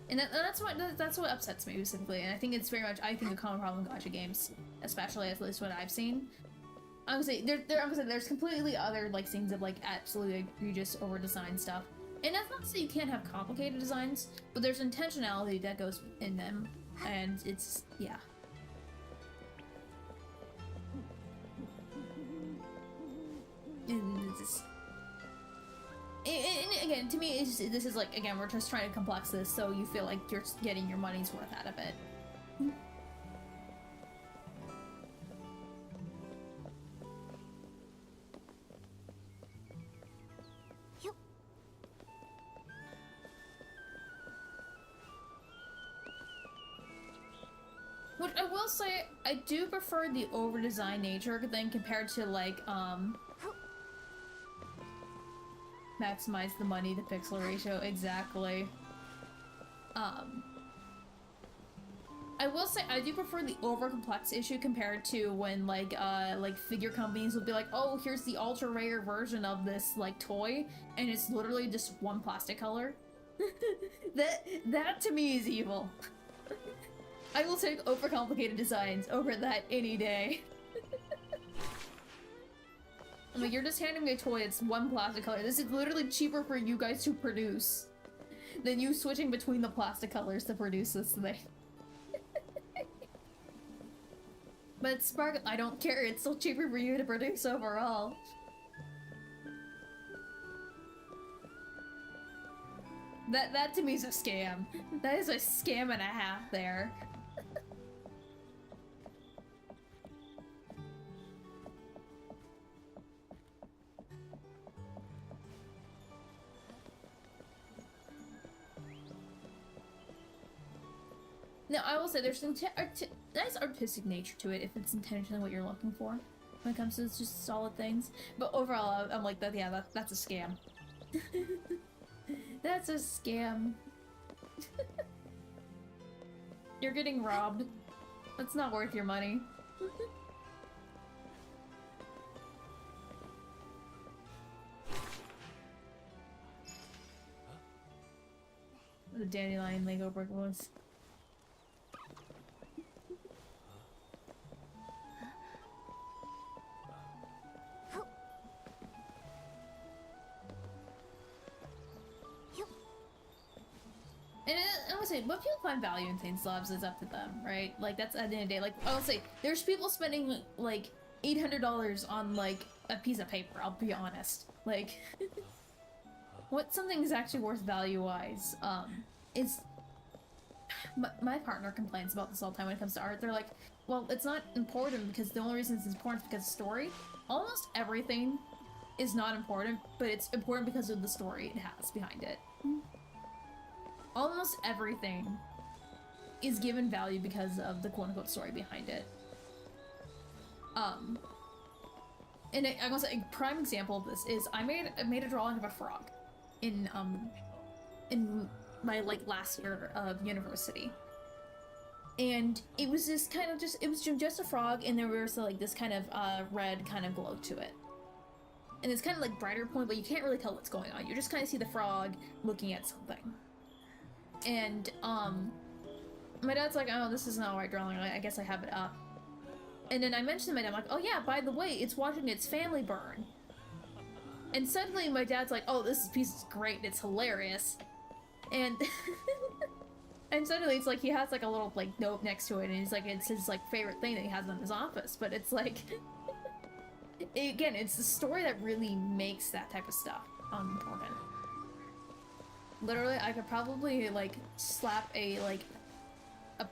And that's what upsets me specifically, and I think it's very much a common problem in gacha games, especially at least what I've seen. I would say there's completely other like things of like absolutely egregious over-designed stuff, and that's not to say you can't have complicated designs, but there's intentionality that goes in them, and it's yeah. And it's just, and again, to me, this is like, again, we're just trying to complex this so you feel like you're getting your money's worth out of it. Which I will say, I do prefer the over-designed nature thing compared to like, maximize the money to pixel ratio, exactly. I will say I do prefer the over-complex issue compared to when like figure companies will be like, oh, here's the ultra rare version of this like toy, and it's literally just one plastic color. that to me is evil. I will take overcomplicated designs over that any day. I'm like, you're just handing me a toy, it's one plastic color. This is literally cheaper for you guys to produce than you switching between the plastic colors to produce this thing. But it's sparkle, I don't care, it's still cheaper for you to produce overall. That to me is a scam. That is a scam and a half there. Now, I will say there's nice artistic nature to it if it's intentionally what you're looking for when it comes to just solid things. But overall, I'm like, yeah, that's a scam. That's a scam. You're getting robbed. That's not worth your money. The dandelion Lego brick was. say, what people find value in Saint Slabs is up to them, right? Like, that's at the end of the day. Like, I'll say, there's people spending, like, $800 on, like, a piece of paper, I'll be honest. Like, what something is actually worth value-wise, is... My partner complains about this all the time when it comes to art. They're like, well, it's not important because the only reason it's important is because of story. Almost everything is not important, but it's important because of the story it has behind it. Almost everything is given value because of the quote-unquote story behind it. And I want to say a prime example of this is I made a drawing of a frog in my like last year of university, and it was this kind of it was just a frog, and there was like this kind of red kind of glow to it, and it's kind of like brighter point, but you can't really tell what's going on. You just kind of see the frog looking at something, and my dad's like, oh, this is not a right drawing, I guess I have it up. And then I mentioned to my dad, I'm like, oh yeah, by the way, it's watching its family burn. And suddenly my dad's like, oh, this piece is great, it's hilarious. And and suddenly it's like he has like a little like note next to it, and he's like, it's his like favorite thing that he has in his office. But it's like, again, it's the story that really makes that type of stuff important. Literally, I could probably like slap a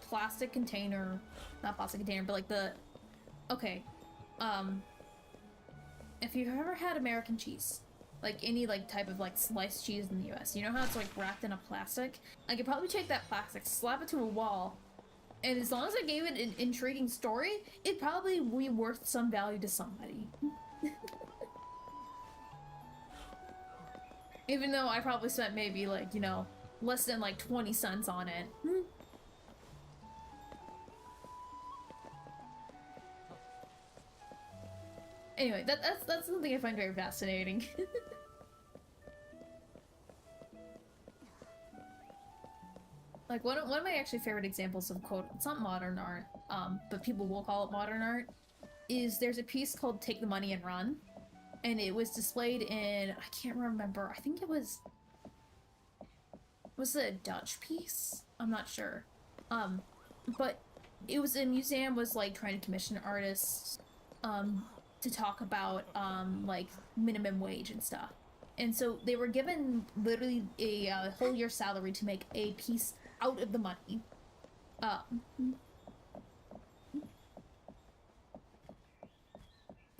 plastic container, not plastic container, but like the, okay, if you've ever had American cheese, like any like type of like sliced cheese in the US, you know how it's like wrapped in a plastic? I could probably take that plastic, slap it to a wall, and as long as I gave it an intriguing story, it'd probably be worth some value to somebody. Even though I probably spent maybe like, you know, less than like 20 cents on it. Anyway, that's something I find very fascinating. Like one of my actually favorite examples of quote, it's not modern art, but people will call it modern art, is there's a piece called Take the Money and Run, and it was displayed in, I can't remember, I think it was it a Dutch piece? I'm not sure. But it was a museum was like trying to commission artists to talk about like minimum wage and stuff. And so they were given literally a whole year's salary to make a piece out of the money.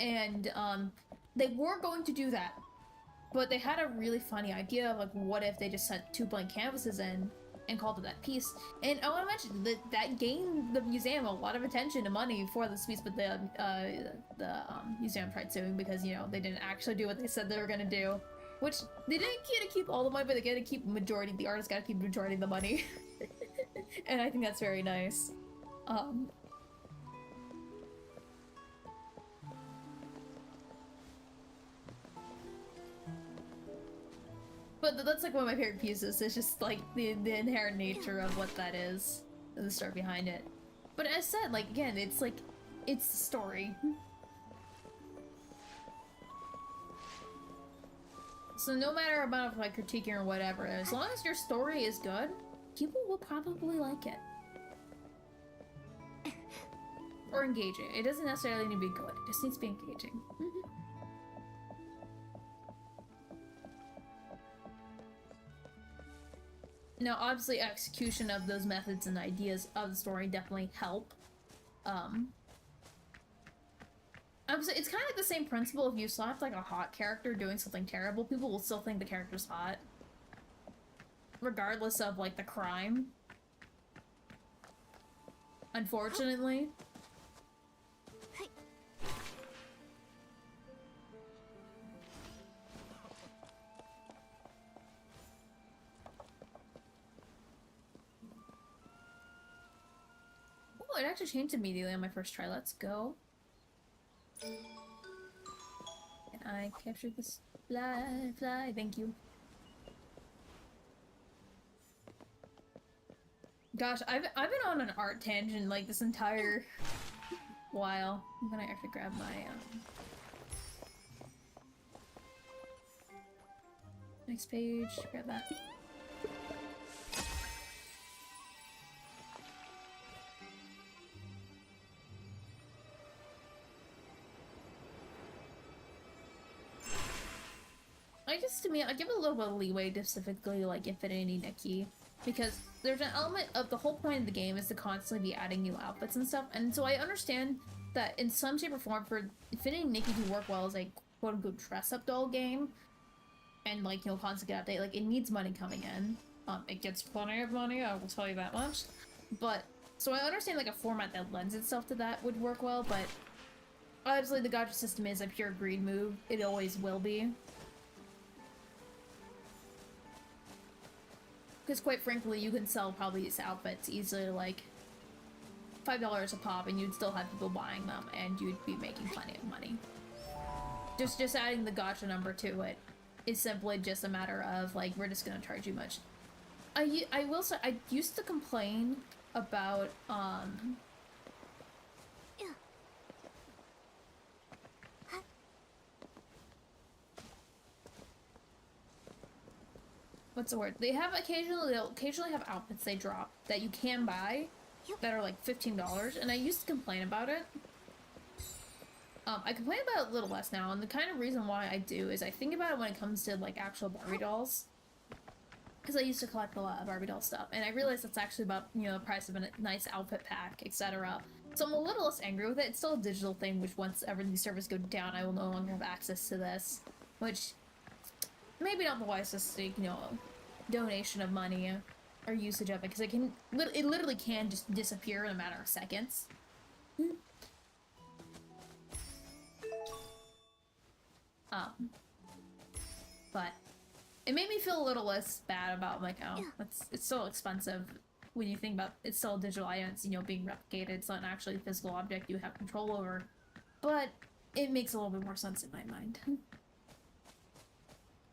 And they were going to do that, but they had a really funny idea of like, what if they just sent 2 blank canvases in and called it that piece? And I want to mention that that gained the museum a lot of attention and money for this piece, but the museum tried suing because, you know, they didn't actually do what they said they were gonna do. Which, they didn't get to keep all the money, but they get to keep majority, the artist got to keep majority of the money. And I think that's very nice. But that's like one of my favorite pieces. It's just like the inherent nature of what that is, and the story behind it. But as said, like again, it's like, it's the story. So no matter about like critiquing or whatever, as long as your story is good, people will probably like it. Or engaging. It doesn't necessarily need to be good, it just needs to be engaging. Now, obviously, execution of those methods and ideas of the story definitely help. Obviously, it's kind of like the same principle. If you slap like a hot character doing something terrible, people will still think the character's hot, regardless of like the crime. Unfortunately. Oh, it actually changed immediately on my first try. Let's go. Can I capture this fly? Thank you. Gosh, I've been on an art tangent like this entire while. I'm gonna actually grab my next page. Grab that. I guess to me, I give it a little bit of leeway, specifically like Infinity Nikki, because there's an element of the whole point of the game is to constantly be adding new outfits and stuff, and so I understand that in some shape or form for Infinity Nikki to work well as a quote-unquote dress-up doll game, and like, you know, constantly get update, like, it needs money coming in. It gets plenty of money, I will tell you that much. But, so I understand like a format that lends itself to that would work well, but obviously the gacha system is a pure greed move. It always will be. Because quite frankly, you can sell probably these outfits easily like $5 a pop and you'd still have people buying them and you'd be making plenty of money. Just adding the gacha number to it is simply just a matter of like, we're just gonna charge you much. I will say, I used to complain about, what's the word? They'll occasionally have outfits they drop that you can buy that are like $15, and I used to complain about it. I complain about it a little less now, and the kind of reason why I do is I think about it when it comes to like actual Barbie dolls. Because I used to collect a lot of Barbie doll stuff, and I realized that's actually about, you know, the price of a nice outfit pack, etc. So I'm a little less angry with it. It's still a digital thing, which once ever these servers go down, I will no longer have access to this. Which, maybe not the wisest, you know, donation of money or usage of it, because it literally can just disappear in a matter of seconds. But it made me feel a little less bad about like, oh, it's still expensive when you think about it's still a digital item, it's, you know, being replicated, it's not actually a physical object you have control over, but it makes a little bit more sense in my mind.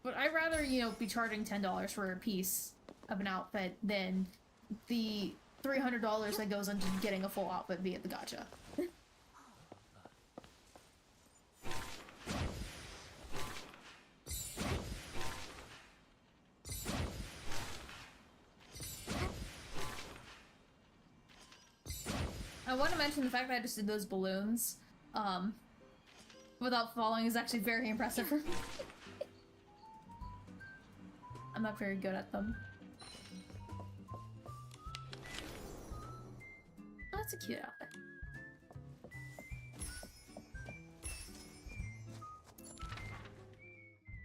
But I'd rather, you know, be charging $10 for a piece of an outfit than the $300 that goes into getting a full outfit via the gacha. I want to mention the fact that I just did those balloons, without falling is actually very impressive for me. I'm not very good at them. Oh, that's a cute outfit.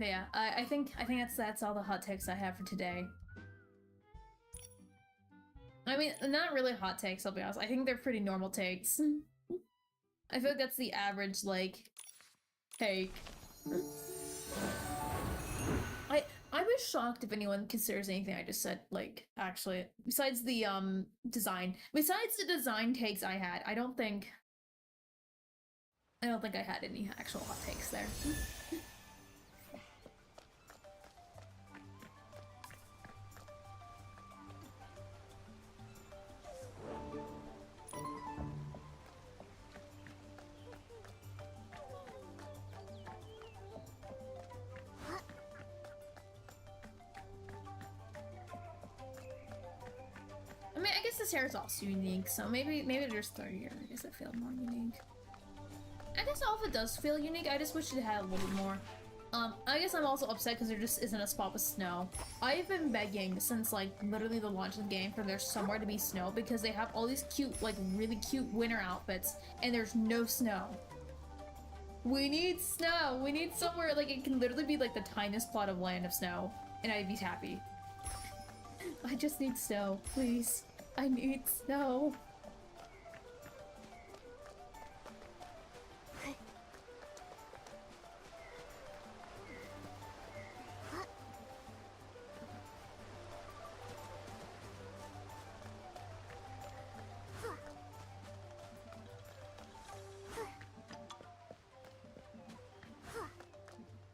But yeah, I think that's all the hot takes I have for today. I mean, not really hot takes, I'll be honest. I think they're pretty normal takes. I feel like that's the average, like, take. I was shocked if anyone considers anything I just said, like, actually, besides the, design. Besides the design takes I had, I don't think I had any actual hot takes there. I mean, I guess this hair is also unique, so maybe there's 30 here. I guess it feels more unique. I guess all of it does feel unique, I just wish it had a little bit more. I guess I'm also upset because there just isn't a spot with snow. I've been begging since, like, literally the launch of the game for there somewhere to be snow because they have all these cute, like, really cute winter outfits, and there's no snow. We need snow! We need somewhere, like, it can literally be, like, the tiniest plot of land of snow, and I'd be happy. I just need snow, please. I need snow.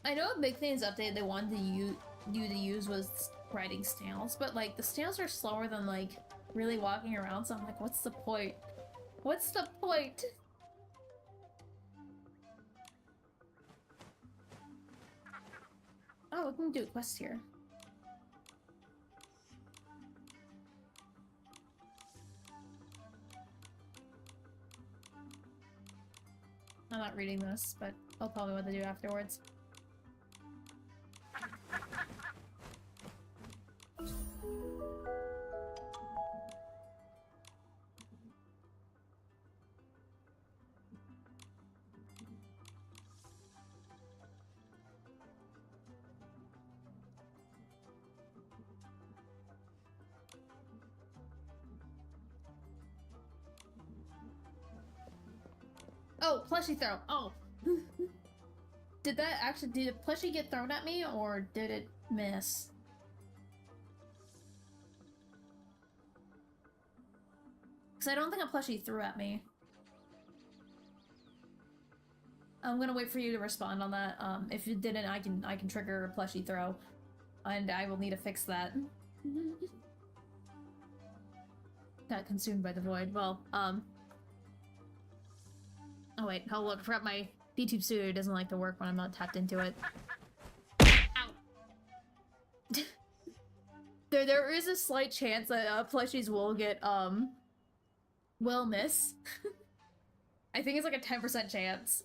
I know a big thing is update they wanted you to use was riding snails, but like the snails are slower than like really walking around, so I'm like, what's the point? What's the point? Oh, we can do a quest here. I'm not reading this, but I'll probably want to do afterwards. Oh, plushie throw. Oh. Did a plushie get thrown at me, or did it miss? Because I don't think a plushie threw at me. I'm gonna wait for you to respond on that. If it didn't, I can trigger a plushie throw, and I will need to fix that. Got consumed by the void. Well, oh wait, oh look, I forgot my DTube Studio doesn't like to work when I'm not tapped into it. Ow! there is a slight chance that plushies will get, will miss. I think it's like a 10% chance.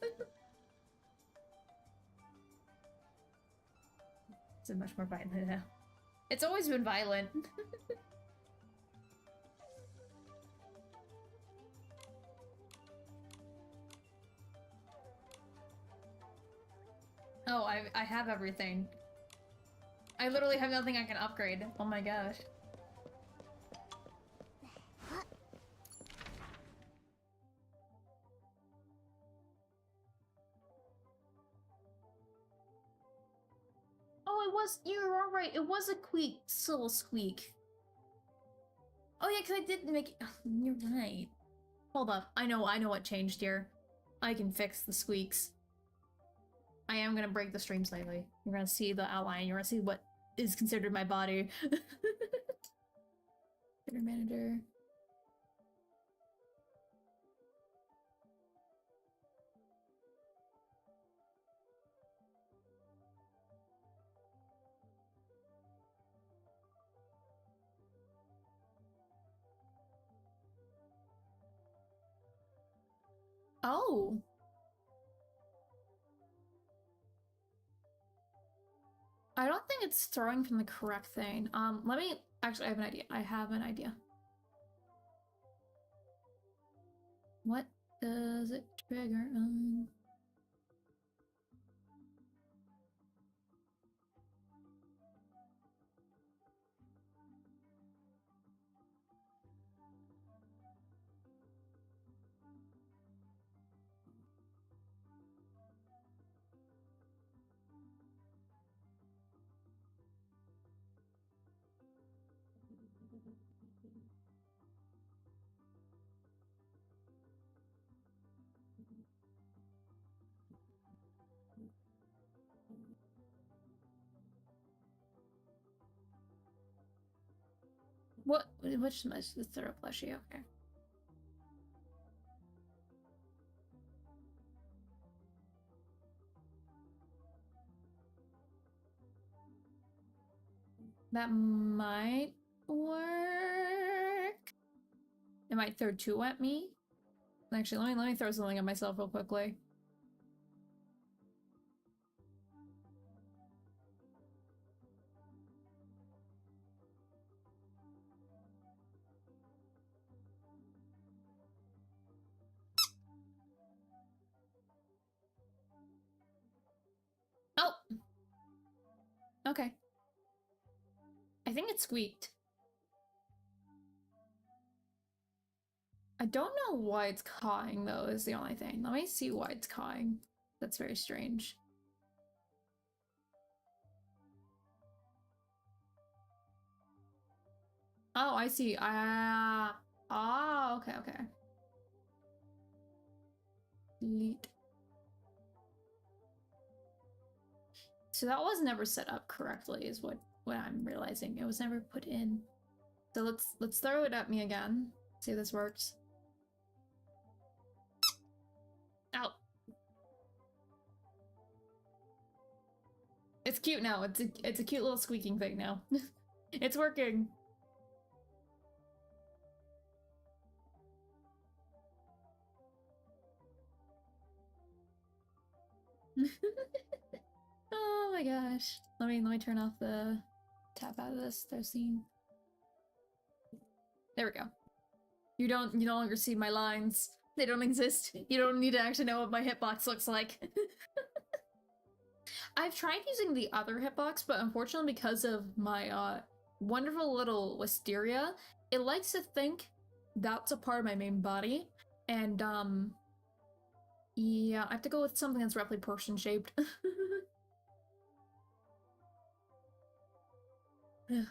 It's much more violent now. It's always been violent. Oh, I have everything. I literally have nothing I can upgrade. Oh my gosh. Oh, it was- you're alright, it was a little squeak. Oh yeah, because I did make- you're right. Hold up, I know what changed here. I can fix the squeaks. I am gonna break the stream slightly. You're gonna see the outline, you're gonna see what is considered my body. Better manager. Oh! I don't think it's throwing from the correct thing. Let me- actually, I have an idea. I have an idea. What does it trigger on? Which is the throw plushie? Okay. That might work. It might throw two at me. Actually, let me throw something at myself real quickly. Oh! Okay. I think it squeaked. I don't know why it's cawing, though, is the only thing. Let me see why it's cawing. That's very strange. Oh, I see. Okay, okay. Delete. So that was never set up correctly, is what I'm realizing. It was never put in. So let's throw it at me again. See if this works. Ow. It's cute now. It's a cute little squeaking thing now. It's working. Oh my gosh. Let me turn off the tap out of this throw scene. There we go. You no longer see my lines. They don't exist. You don't need to actually know what my hitbox looks like. I've tried using the other hitbox, but unfortunately because of my wonderful little wisteria, it likes to think that's a part of my main body. And Yeah, I have to go with something that's roughly portion-shaped. And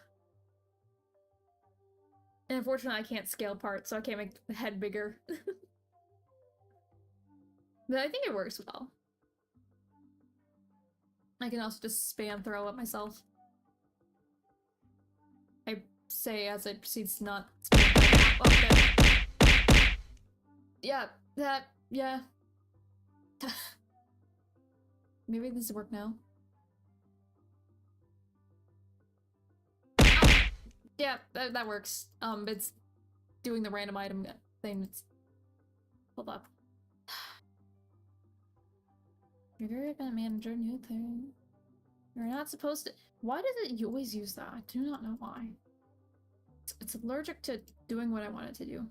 unfortunately, I can't scale parts, so I can't make the head bigger. But I think it works well. I can also just spam throw at myself. I say as it proceeds to not spam. Okay. Yeah, that, yeah. Maybe this will work now. Oh, yeah, that works. It's doing the random item thing. It's... Hold up. Trigger event manager, new thing. You're not supposed to... Why does it always use that? I do not know why. It's allergic to doing what I want it to do.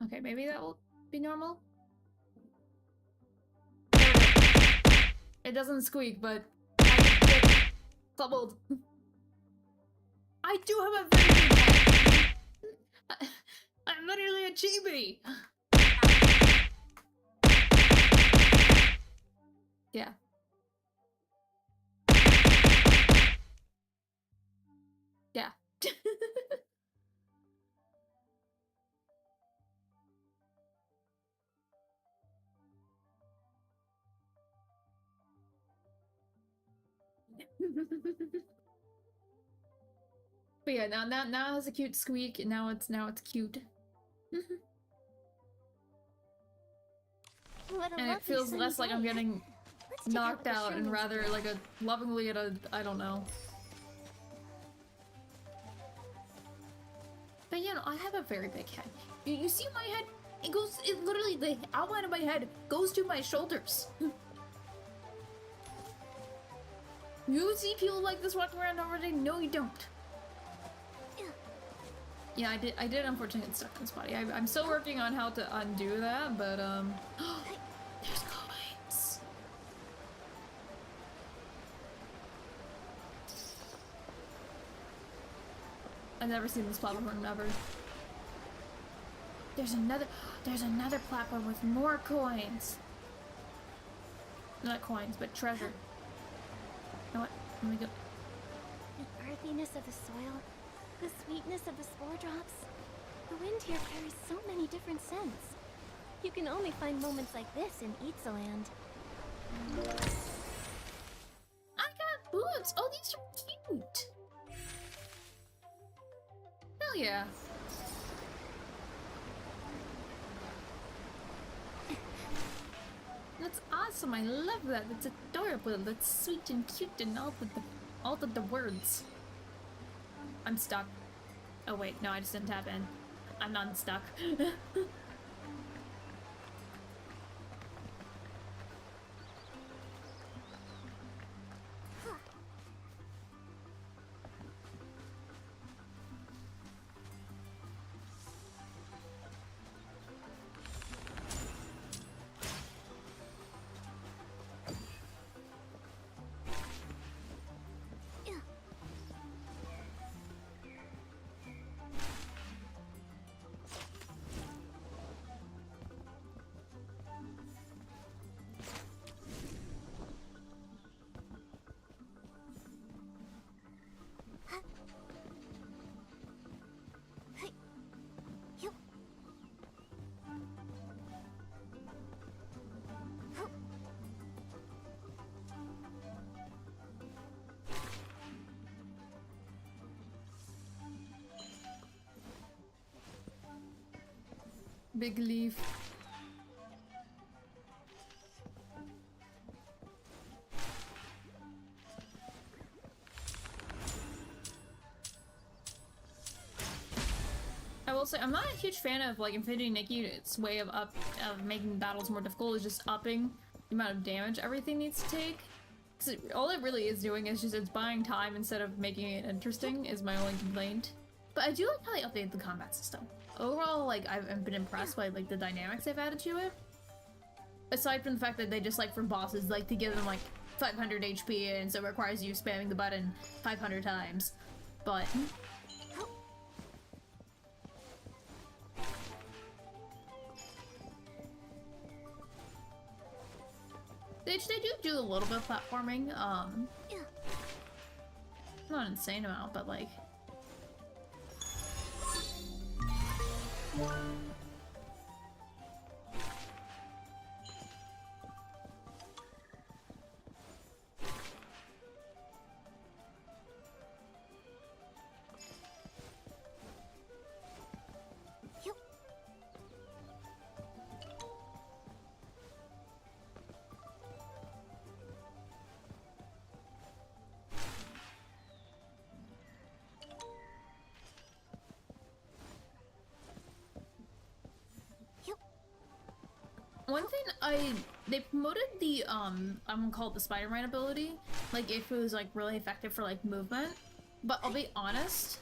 Okay, maybe that will be normal. It doesn't squeak, but I get bubbled. I do have a very big head. I'm literally a chibi. Yeah. Yeah. But yeah, now it has a cute squeak, and now it's cute. And it feels less like I'm getting knocked out and rather like a lovingly at a, I don't know. But you know, I have a very big head. You see my head? It literally, the outline of my head goes to my shoulders. You see people like this walking around already? No, you don't. Yeah, I did unfortunately get stuck in this body. I'm still working on how to undo that, but there's coins. I've never seen this platform ever. There's another platform with more coins. Not coins, but treasure. You know what? Let me go. The earthiness of the soil, the sweetness of the spore drops. The wind here carries so many different scents. You can only find moments like this in Itzaland. I got boots! Oh, these are cute! Hell yeah. That's awesome, I love that. That's adorable, that's sweet and cute and all of the words. I'm stuck. Oh wait, no, I just didn't tap in. I'm not unstuck. Big leaf. I will say, I'm not a huge fan of like Infinity Nikki. Its way of making battles more difficult is just upping the amount of damage everything needs to take. All it really is doing is just it's buying time instead of making it interesting. Is my only complaint. But I do like how they updated the combat system. Overall, like, I've been impressed by, like, the dynamics they've added to it. Aside from the fact that they just, like, for bosses, like, to give them, like, 500 HP, and so it requires you spamming the button 500 times. But... they do a little bit of platforming, not an insane amount, but like... One thing they promoted the, I'm gonna call it the Spider-Man ability, like if it was like really effective for like movement, but I'll be honest,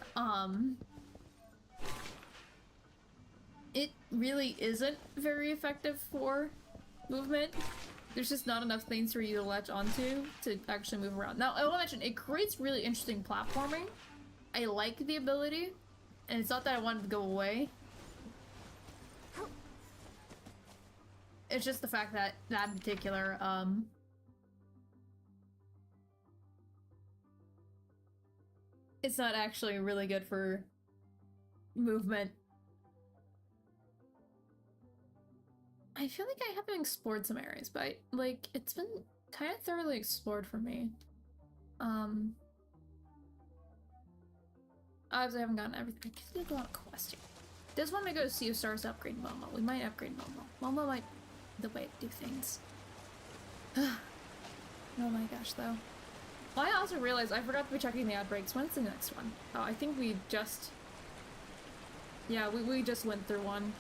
it really isn't very effective for movement. There's just not enough things for you to latch onto to actually move around. Now, I will mention, it creates really interesting platforming. I like the ability, and it's not that I want it to go away. It's just the fact that that particular, it's not actually really good for movement. I feel like I haven't explored some areas, but, like, it's been kind of thoroughly explored for me. Obviously I haven't gotten everything. I could go on a quest here. Does want me to go to Sea of Stars to upgrade Momo. We might upgrade Momo. Momo might the way to do things. Oh my gosh, though. Well, I also realized I forgot to be checking the outbreaks. When's the next one? Oh, I think we just... yeah, we just went through one.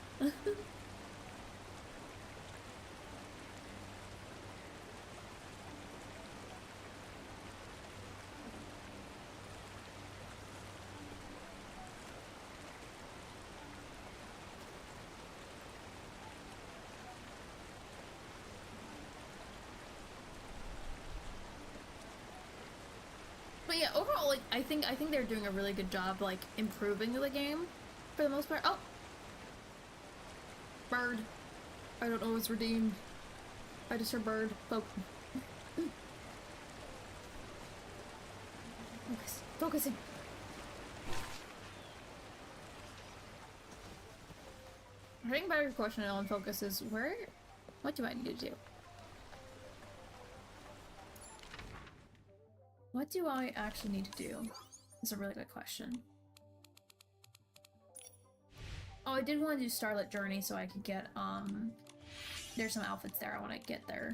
But yeah, overall, like, I think they're doing a really good job, like, improving the game, for the most part. Oh! Bird. I don't know, it's redeemed. I just heard bird. Focus. Focusing. I think better question on focus is, what do I need to do? What do I actually need to do? Is a really good question. Oh, I did want to do Starlit Journey so I could get, there's some outfits there I want to get there.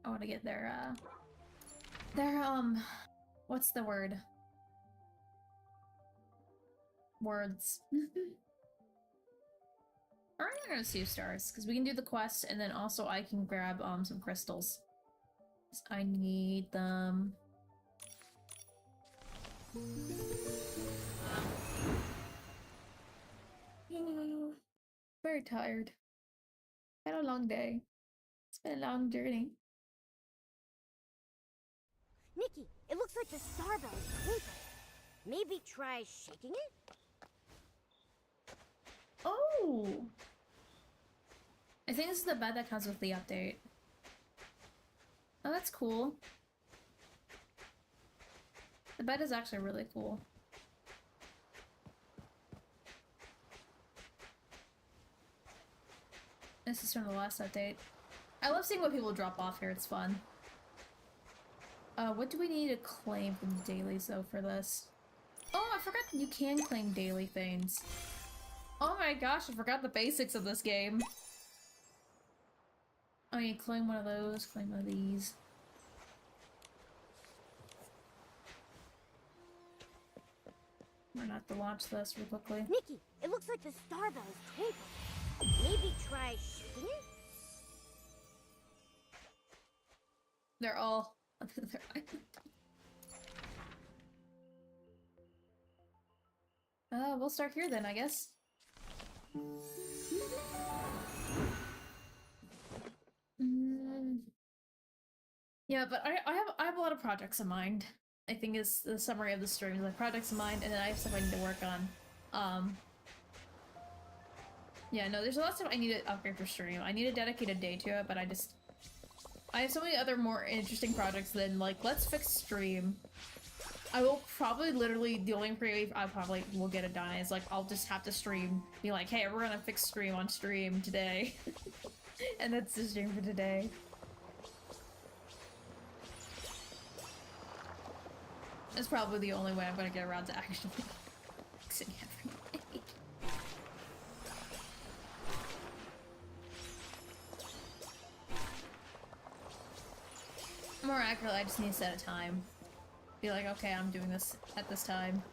I want to get their, what's the word? Words. Alright, I'm gonna see stars, because we can do the quest, and then also I can grab, some crystals. I need them. Very tired. Had a long day. It's been a long journey. Nikki, it looks like the star bell is twinkling. Maybe try shaking it? Oh! I think this is the bed that comes with the update. Oh, that's cool. The bed is actually really cool. This is from the last update. I love seeing what people drop off here, it's fun. What do we need to claim from the dailies, though, for this? Oh, I forgot that you can claim daily things. Oh my gosh, I forgot the basics of this game. Oh, you claim one of those, claim one of these. We're gonna have to launch this real quickly. Nikki, it looks like the star bell is twinkling. Maybe try shaking it? They're all on their island. We'll start here then, I guess. Yeah, but I have a lot of projects in mind. I think is the summary of the stream is like projects in mind, and then I have stuff I need to work on. Yeah, no, there's a lot of stuff I need to upgrade for stream. I need a dedicated day to it, but I have so many other more interesting projects than like let's fix stream. I will probably literally the only way I probably will get it done is like I'll just have to stream, be like, hey, we're gonna fix stream on stream today, and that's the stream for today. That's probably the only way I'm gonna get around to actually fixing everything. More accurately, I just need to set a time. Be like, okay, I'm doing this at this time.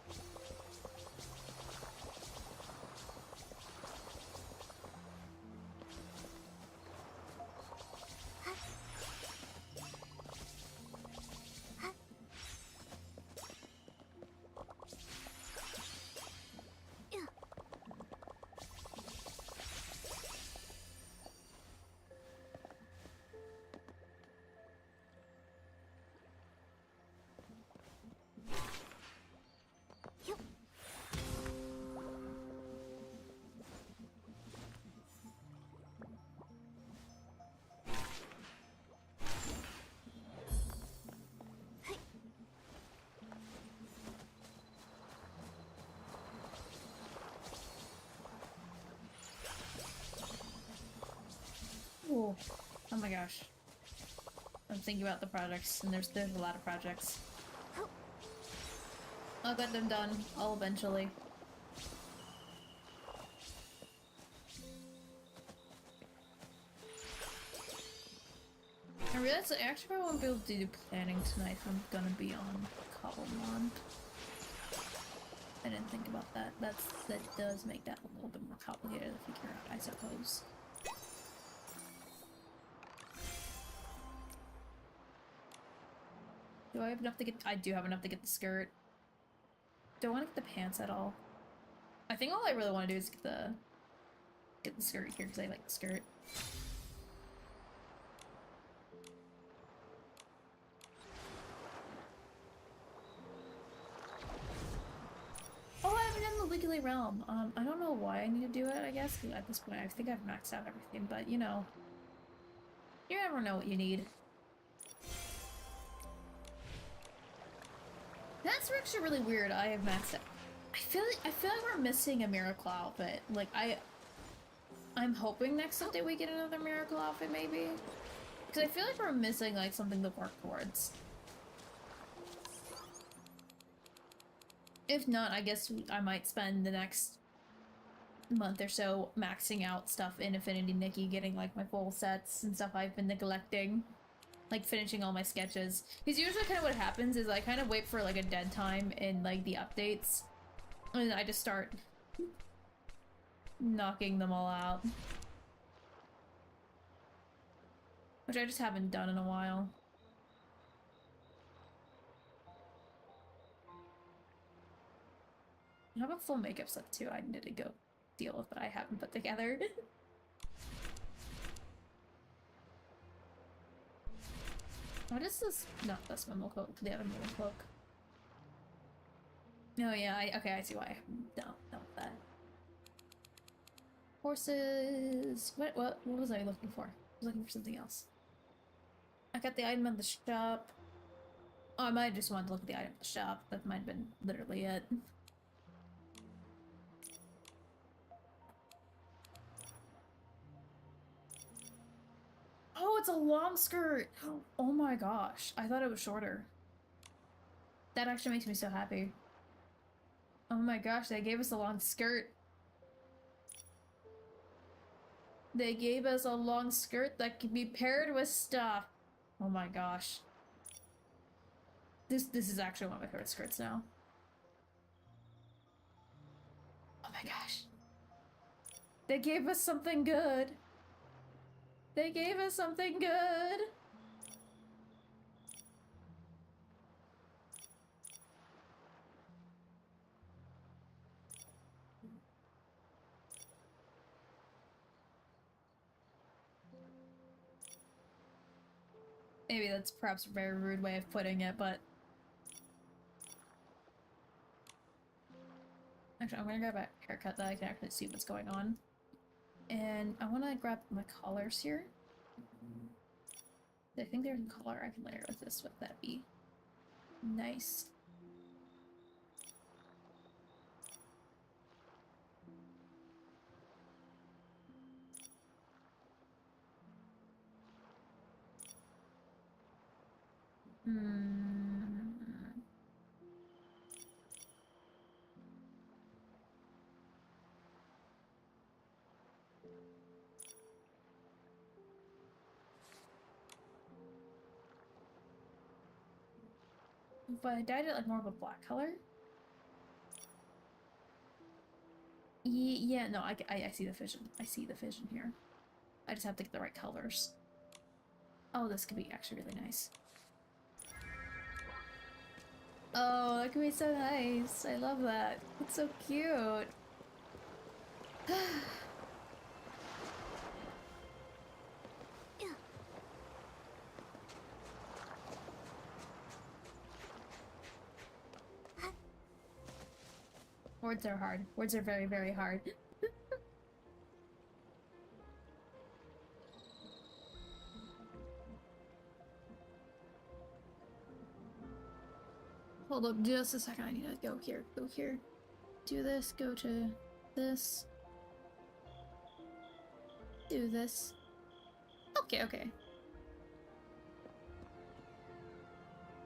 Ooh. Oh my gosh. I'm thinking about the projects, and there's a lot of projects. I'll get them done. I'll eventually. I realize I actually probably won't be able to do planning tonight if I'm gonna be on Cobblemont. I didn't think about that. That does make that a little bit more complicated to figure out, I suppose. Do I have enough to get- I do have enough to get the skirt. Do I want to get the pants at all? I think all I really want to do is get the skirt here because I like the skirt. Oh, I haven't done the Legally Realm. I don't know why I need to do it, I guess, because at this point I think I've maxed out everything, but you know. You never know what you need. That's actually really weird. I have maxed out. I feel like we're missing a miracle outfit. Like I'm hoping next update we get another miracle outfit maybe. Because I feel like we're missing like something to work towards. If not, I guess I might spend the next month or so maxing out stuff in Affinity Nikki, getting like my full sets and stuff I've been neglecting. Like finishing all my sketches. Because usually kind of what happens is I kind of wait for like a dead time in like the updates. And I just start knocking them all out. Which I just haven't done in a while. I have a full makeup set too I need to go deal with, but I haven't put together. What is this? Not this memo cloak, the other memo cloak. Oh yeah, okay, I see why I haven't done that. Horses. What was I looking for? I was looking for something else. I got the item at the shop. Oh, I might have just wanted to look at the item at the shop. That might have been literally it. Oh, it's a long skirt! Oh my gosh, I thought it was shorter. That actually makes me so happy. Oh my gosh, they gave us a long skirt. They gave us a long skirt that can be paired with stuff. Oh my gosh. This is actually one of my favorite skirts now. Oh my gosh. They gave us something good. They gave us something good. Maybe that's perhaps a very rude way of putting it, but... Actually, I'm gonna grab a haircut that I can actually see what's going on. And I want to grab my collars here. I think there's a collar I can layer with this. Would that be nice? If I dyed it like more of a black color. Yeah, no, I see the vision. I see the vision here. I just have to get the right colors. Oh, this could be actually really nice. Oh, that could be so nice. I love that. It's so cute. Words are hard. Words are very, very hard. Hold up just a second. I need to go here. Go here. Do this. Go to this. Do this. Okay, okay.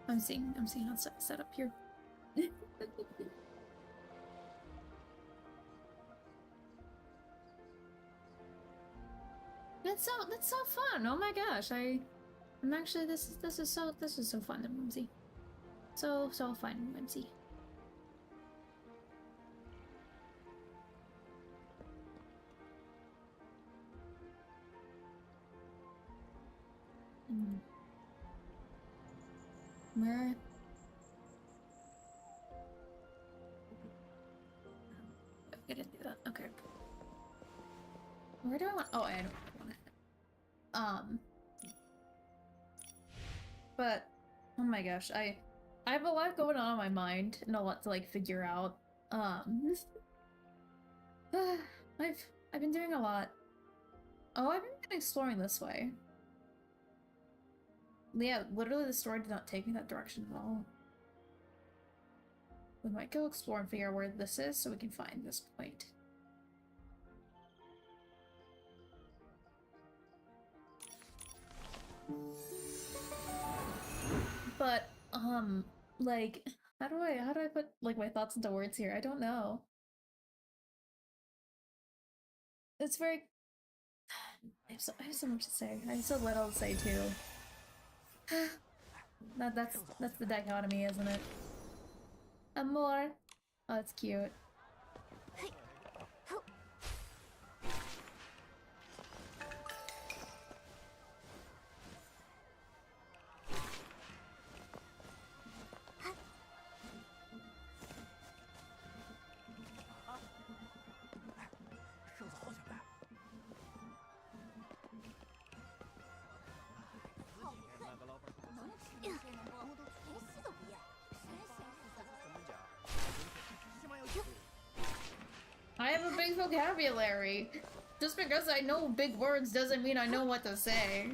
I'm seeing how to set up here. That's so fun. Oh my gosh. I'm actually this is so fun, Whimsy. So fun, Whimsy. Where? I didn't do that. Okay. Where do I want? Oh, I don't want it. But oh my gosh, I have a lot going on in my mind and a lot to like figure out. I've been doing a lot. Oh, I've been exploring this way. Yeah, literally the story did not take me that direction at all. We might go explore and figure out where this is so we can find this point. But, like, how do I put, like, my thoughts into words here? I don't know. It's very... I have so much to say. I have so little to say, too. That's the dichotomy, isn't it? Amor! Oh, that's cute. I have a big vocabulary. Just because I know big words doesn't mean I know what to say.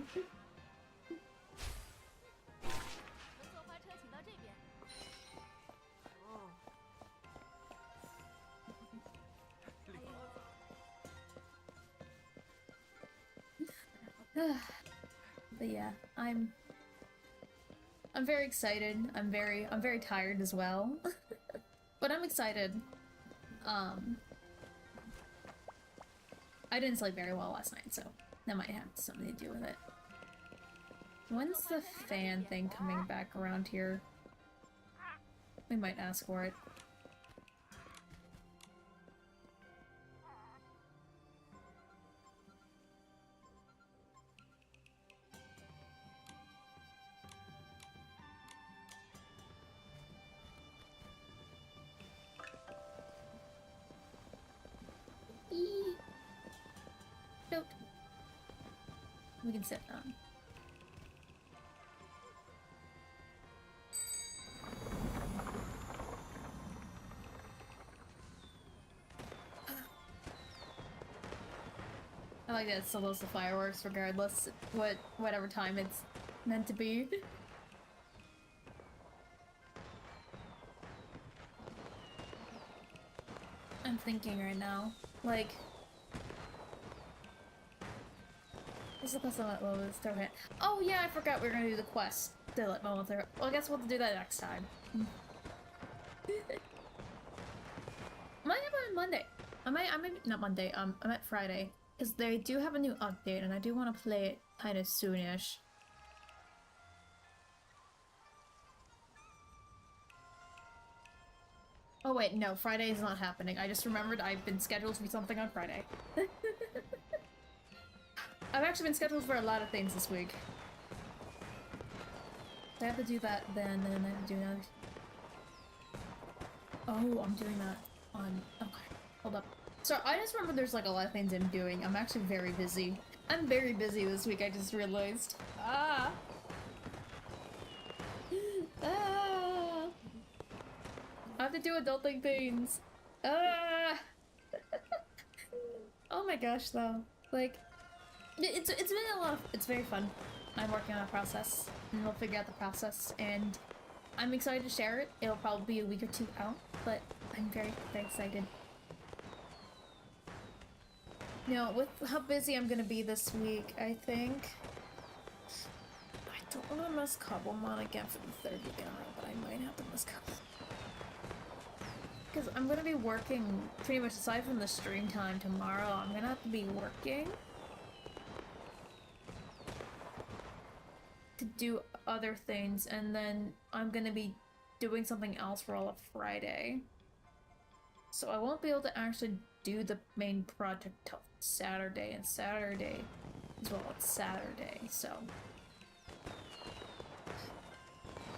But yeah, I'm very excited. I'm very tired as well. But I'm excited. I didn't sleep very well last night, so that might have something to do with it. When's the fan thing coming back around here? We might ask for it. Nope. We can sit down. like that it still does the fireworks regardless whatever time it's meant to be. I'm thinking right now, like, this is the quest I'm at with stealhat. Oh yeah, I forgot we were gonna do the quest. Stealhat moment there. Well, I guess we'll have to do that next time. Might have on Monday. I might not Monday. I'm at Friday because they do have a new update, and I do want to play it kind of soonish. Oh wait, no, Friday is not happening. I just remembered I've been scheduled to do something on Friday. I've actually been scheduled for a lot of things this week. I have to do that then, and I have to do that. Oh, I'm doing that on... Okay, hold up. So I just remember there's like a lot of things I'm doing. I'm actually very busy. I'm very busy this week, I just realized. Ah! Ah! I have to do adulting things. Ah! Oh my gosh, though. Like, it's been a lot of... It's very fun. I'm working on a process, and we'll figure out the process, and I'm excited to share it. It'll probably be a week or two out, but I'm very, very excited. You know, with how busy I'm gonna be this week, I think... I don't want to miss Cobblemon again for the third week in a row, but I might have to miss Cobblemon. Because I'm gonna be working, pretty much aside from the stream time tomorrow, I'm gonna have to be working to do other things, and then I'm gonna be doing something else for all of Friday. So I won't be able to actually do the main project till Saturday, and Saturday as well as Saturday, so...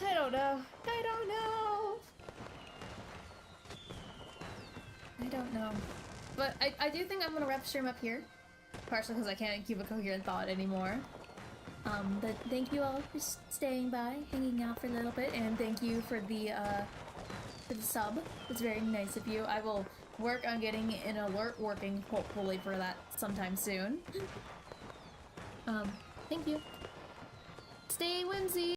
I don't know. I don't know! I don't know. But I do think I'm gonna wrap the stream up here. Partially because I can't keep a coherent thought anymore. But thank you all for staying by, hanging out for a little bit, and thank you for the sub. It's very nice of you. I will work on getting an alert working, hopefully, for that sometime soon. Thank you. Stay whimsy!